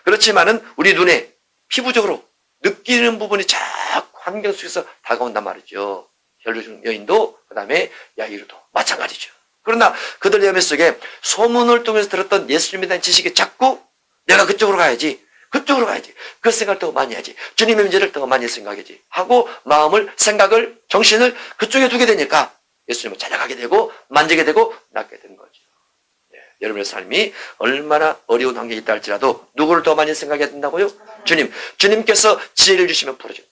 그렇지만은 우리 눈에 피부적으로 느끼는 부분이 자꾸 환경 속에서 다가온단 말이죠. 혈류중 여인도 그 다음에 야이로도 마찬가지죠. 그러나 그들 예배 속에 소문을 통해서 들었던 예수님에 대한 지식이 자꾸 내가 그쪽으로 가야지. 그쪽으로 가야지. 그 생각을 더 많이 해야지. 주님의 문제를 더 많이 생각해야지. 하고 마음을, 생각을, 정신을 그쪽에 두게 되니까 예수님을 찾아가게 되고 만지게 되고 낫게 되는 거죠. 여러분의 삶이 얼마나 어려운 환경에 있다 할지라도 누구를 더 많이 생각해야 된다고요? 주님. 주님께서 지혜를 주시면 풀어진다.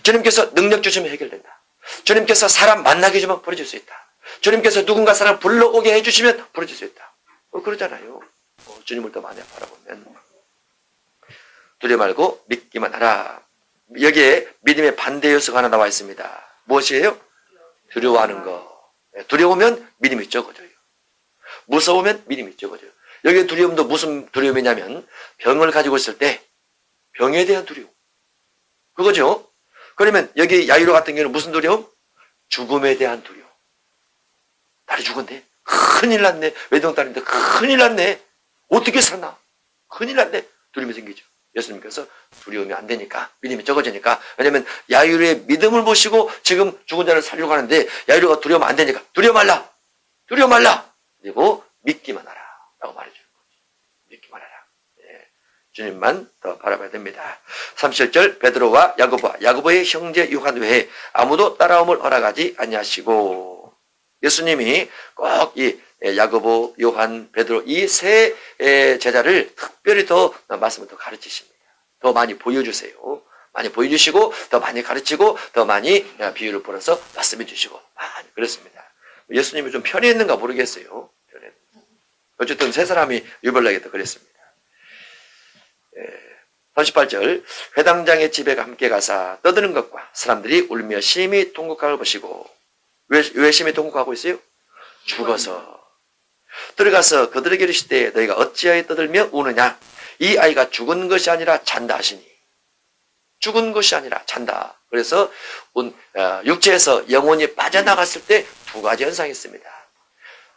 주님께서 능력 주시면 해결된다. 주님께서 사람 만나게 해주면 풀어질 수 있다. 주님께서 누군가 사람 불러오게 해주시면 풀어질 수 있다. 그러잖아요. 주님을 더 많이 바라보면. 두려워 말고 믿기만 하라. 여기에 믿음의 반대 요소가 하나 나와 있습니다. 무엇이에요? 두려워하는 거. 두려우면 믿음이 적어져요. 무서우면 믿음이 적어져요. 여기 두려움도 무슨 두려움이냐면 병을 가지고 있을 때 병에 대한 두려움. 그거죠. 그러면 여기 야이로 같은 경우는 무슨 두려움? 죽음에 대한 두려움. 딸이 죽었네. 큰일 났네. 외동딸인데 큰일 났네. 어떻게 살나? 큰일 났네. 두려움이 생기죠. 예수님께서 두려움이 안 되니까 믿음이 적어지니까. 왜냐하면 야이로의 믿음을 보시고 지금 죽은 자를 살리려고 하는데 야이로가 두려우면 안 되니까 두려워 말라. 두려워 말라. 그리고 믿기만 하라 라고 말해주는 거죠. 믿기만 하라. 주님만 더 바라봐야 됩니다. 37절 베드로와 야고보의 형제 요한 외에 아무도 따라옴을 허락하지 아니하시고 예수님이 꼭 이 야고보, 요한, 베드로 이 세 제자를 특별히 더 말씀을 더 가르치십니다. 더 많이 보여주세요. 많이 보여주시고 더 많이 가르치고 더 많이 비유를 벌어서 말씀해 주시고 많이 그렇습니다. 예수님이 좀 편했는가 모르겠어요. 어쨌든 세 사람이 유별나게 더 그랬습니다. 38절 회당장의 집에 함께 가사 떠드는 것과 사람들이 울며 심히 통곡하고 보시고 왜 심히 통곡하고 있어요? 죽어서 들어가서 그들에게 이르시되 너희가 어찌하여 떠들며 우느냐 이 아이가 죽은 것이 아니라 잔다 하시니 죽은 것이 아니라 잔다. 그래서 육체에서 영혼이 빠져나갔을 때 두 가지 현상이 있습니다.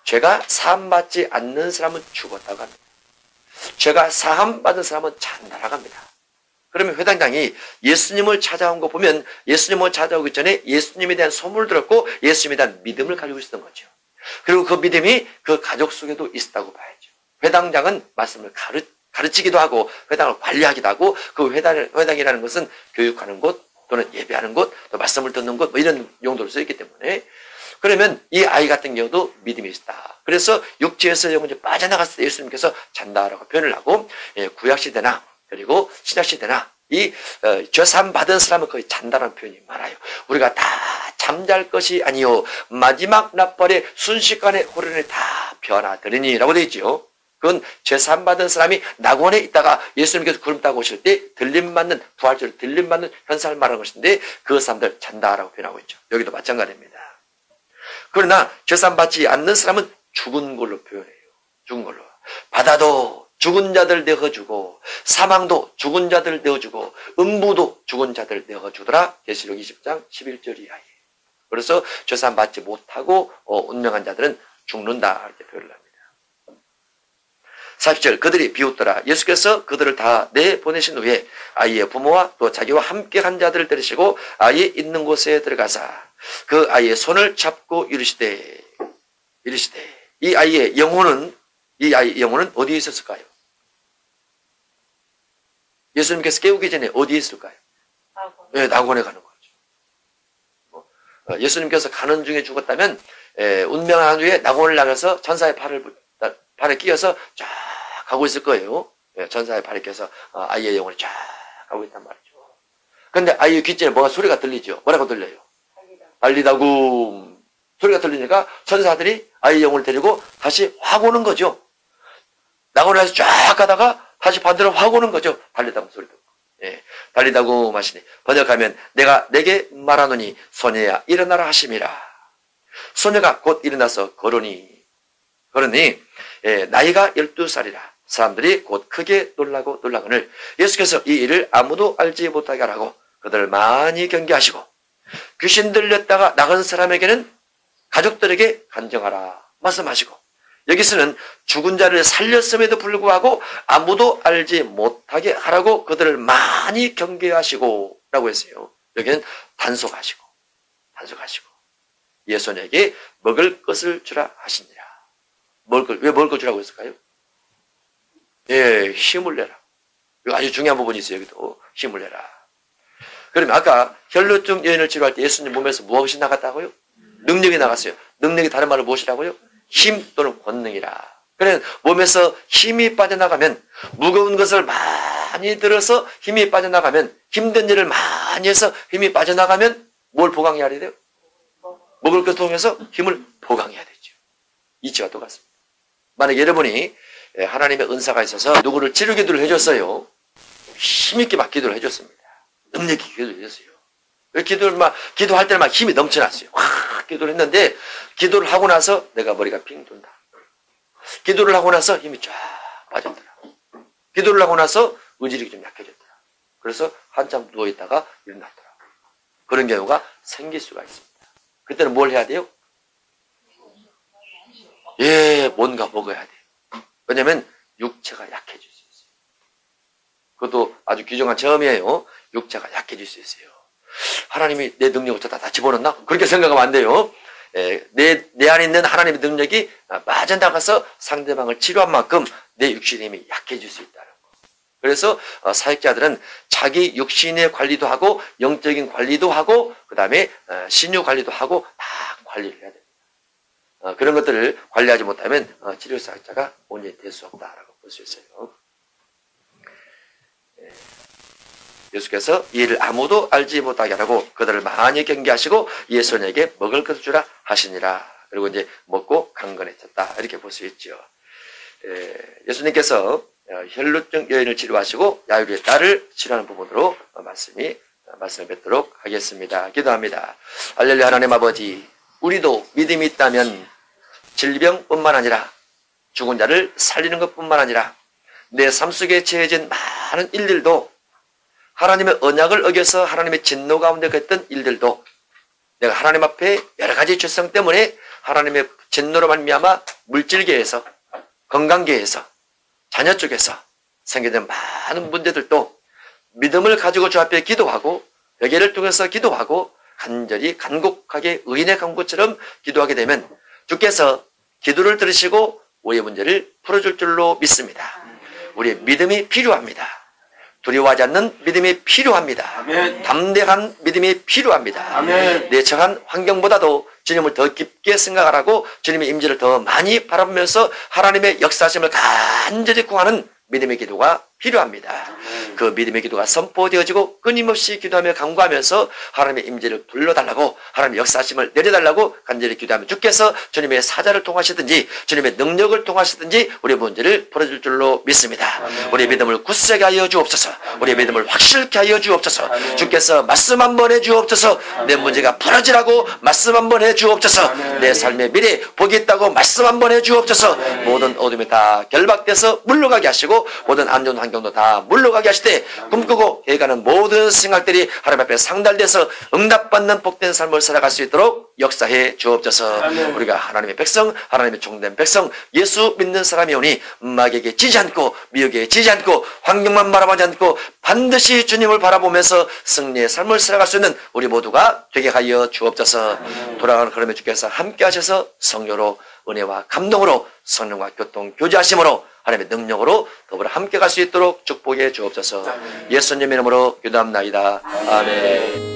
죄가 사함받지 않는 사람은 죽었다고 합니다. 죄가 사함받은 사람은 잔다라고 합니다. 그러면 회당장이 예수님을 찾아온 거 보면 예수님을 찾아오기 전에 예수님에 대한 소문을 들었고 예수님에 대한 믿음을 가지고 있었던 거죠. 그리고 그 믿음이 그 가족 속에도 있었다고 봐야죠. 회당장은 말씀을 가르치기도 하고 회당을 관리하기도 하고 그 회당이라는 것은 교육하는 곳 또는 예배하는 곳 또 말씀을 듣는 곳 뭐 이런 용도로 쓰였기 때문에 그러면 이 아이 같은 경우도 믿음이 있다. 그래서 육체에서 영혼이 빠져나갔을 때 예수님께서 잔다라고 표현을 하고 구약시대나 그리고 신약시대나 이 죄사함 받은 사람은 거의 잔다라는 표현이 많아요. 우리가 다 잠잘 것이 아니요 마지막 나팔에 순식간에 호련을 다 변화되리니 라고 되어 있죠. 그건 죄사함 받은 사람이 낙원에 있다가 예수님께서 구름 타고 오실 때 들림받는 부활절 들림받는 현상을 말하는 것인데 그 사람들 잔다라고 표현하고 있죠. 여기도 마찬가지입니다. 그러나 죄사함 받지 않는 사람은 죽은 걸로 표현해요. 죽은 걸로. 받아도 죽은 자들 내어주고 사망도 죽은 자들 내어주고 음부도 죽은 자들 내어주더라. 계시록 20장 11절 이하에. 그래서 죄사함 받지 못하고 운명한 자들은 죽는다 이렇게 표현을 합니다. 40절 그들이 비웃더라. 예수께서 그들을 다 내보내신 후에 아이의 부모와 또 자기와 함께 한 자들을 데리시고 아이 있는 곳에 들어가사 그 아이의 손을 잡고 이르시되 이 아이의 영혼은 어디에 있었을까요? 예수님께서 깨우기 전에 어디에 있을까요? 네, 낙원에 가는 거죠. 예수님께서 가는 중에 죽었다면 운명한 후에 낙원을 나가서 천사의 발에 끼어서 쫙 가고 있을 거예요. 천사의 발에 끼어서 아이의 영혼이 쫙 가고 있단 말이죠. 그런데 아이의 귓전에 뭐가 소리가 들리죠. 뭐라고 들려요? 달리다구 소리가 들리니까 천사들이 아이의 영혼을 데리고 다시 확 오는 거죠. 낙원에서 쫙 가다가 다시 반대로 확 오는 거죠. 달리다구 소리 듣고. 달리다구 마시니 번역하면 내가 내게 말하노니 소녀야 일어나라 하심이라. 소녀가 곧 일어나서 걸으니 나이가 12살이라. 사람들이 곧 크게 놀라거늘 예수께서 이 일을 아무도 알지 못하게 하라고 그들을 많이 경계하시고 귀신 들렸다가 나간 사람에게는 가족들에게 간증하라 말씀하시고 여기서는 죽은 자를 살렸음에도 불구하고 아무도 알지 못하게 하라고 그들을 많이 경계하시고 라고 했어요. 여기는 단속하시고 예수님에게 먹을 것을 주라 하시니라. 왜 먹을 것 주라고 했을까요? 힘을 내라. 이거 아주 중요한 부분이 있어요. 여기도 힘을 내라. 그러면 아까 혈루증 여인을 치료할 때 예수님 몸에서 무엇이 나갔다고요? 능력이 나갔어요. 능력이 다른 말로 무엇이라고요? 힘 또는 권능이라. 그래 몸에서 힘이 빠져나가면 무거운 것을 많이 들어서 힘이 빠져나가면 힘든 일을 많이 해서 힘이 빠져나가면 뭘 보강해야 돼요? 먹을 것을 통해서 힘을 보강해야 되죠. 이치와 똑같습니다. 만약 여러분이 하나님의 은사가 있어서 누구를 치료 기도를 해줬어요. 힘있게 막 기도를 해줬습니다. 능력있게 기도를 해줬어요. 기도할 때는 막 힘이 넘쳐났어요. 확 기도를 했는데 기도를 하고 나서 내가 머리가 핑 돈다. 기도를 하고 나서 힘이 쫙 빠졌더라. 기도를 하고 나서 의지력이 좀 약해졌더라. 그래서 한참 누워있다가 일어났더라. 그런 경우가 생길 수가 있습니다. 그때는 뭘 해야 돼요? 뭔가 먹어야 돼요. 왜냐면 육체가 약해질 수 있어요. 그것도 아주 규정한 체험이에요. 육체가 약해질 수 있어요. 하나님이 내 능력을 다 집어넣나? 그렇게 생각하면 안 돼요. 내 안에 있는 하나님의 능력이 빠져나가서 상대방을 치료한 만큼 내 육신의 힘이 약해질 수 있다는 거. 그래서 사역자들은 자기 육신의 관리도 하고 영적인 관리도 하고 그 다음에 신유 관리도 하고 다 관리를 해야 됩니다. 그런 것들을 관리하지 못하면 치료 사역자가 온전히 될 수 없다라고 볼 수 있어요. 예수께서 이 일을 아무도 알지 못하게 하라고 그들을 많이 경계하시고 예수님에게 먹을 것을 주라 하시니라. 그리고 이제 먹고 강건해졌다 이렇게 볼 수 있죠. 예수님께서 혈루증 여인을 치료하시고 야유리의 딸을 치료하는 부분으로 말씀을 뵙도록 하겠습니다. 기도합니다. 할렐루야. 하나님 아버지, 우리도 믿음이 있다면 질병뿐만 아니라 죽은 자를 살리는 것뿐만 아니라 내 삶 속에 처해진 많은 일들도 하나님의 언약을 어겨서 하나님의 진노 가운데 갔던 일들도 내가 하나님 앞에 여러 가지 죄성 때문에 하나님의 진노로 말미암아 물질계에서 건강계에서 자녀 쪽에서 생겨진 많은 문제들도 믿음을 가지고 주 앞에 기도하고 회개를 통해서 기도하고 간절히 간곡하게 의인의 간구처럼 기도하게 되면 주께서 기도를 들으시고 우리의 문제를 풀어줄 줄로 믿습니다. 우리의 믿음이 필요합니다. 두려워하지 않는 믿음이 필요합니다. 아멘. 담대한 믿음이 필요합니다. 아멘. 내 처한 환경보다도 주님을 더 깊게 생각하라고 주님의 임재를 더 많이 바라보면서 하나님의 역사하심을 간절히 구하는 믿음의 기도가 필요합니다. 그 믿음의 기도가 선포되어지고 끊임없이 기도하며 간구하면서 하나님의 임재를 불러달라고, 하나님의 역사하심을 내려달라고 간절히 기도하면 주께서 주님의 사자를 통하시든지 주님의 능력을 통하시든지 우리의 문제를 풀어줄 줄로 믿습니다. 우리의 믿음을 굳세게 하여 주옵소서. 우리의 믿음을 확실케 하여 주옵소서. 주께서 말씀 한번 해주옵소서. 내 문제가 풀어지라고 말씀 한번 해주옵소서. 내 삶의 미래 복이 있다고 말씀 한번 해주옵소서. 모든 어둠이 다 결박돼서 물러가게 하시고 모든 안 좋은 환경도 다 물러가게 하시되 꿈꾸고 해가는 모든 생각들이 하나님 앞에 상달돼서 응답받는 복된 삶을 살아갈 수 있도록 역사해 주옵소서. 우리가 하나님의 백성, 하나님의 종된 백성, 예수 믿는 사람이오니 마귀에게 지지 않고 미혹에 지지 않고 환경만 바라보지 않고 반드시 주님을 바라보면서 승리의 삶을 살아갈 수 있는 우리 모두가 되게 하여 주옵소서. 돌아가는 걸음에 주께서 함께 하셔서 성령으로 은혜와 감동으로 성령과 교통 교제하심으로 하나님의 능력으로 더불어 함께 갈 수 있도록 축복해 주옵소서. 예수님 이름으로 기도합나이다. 아멘.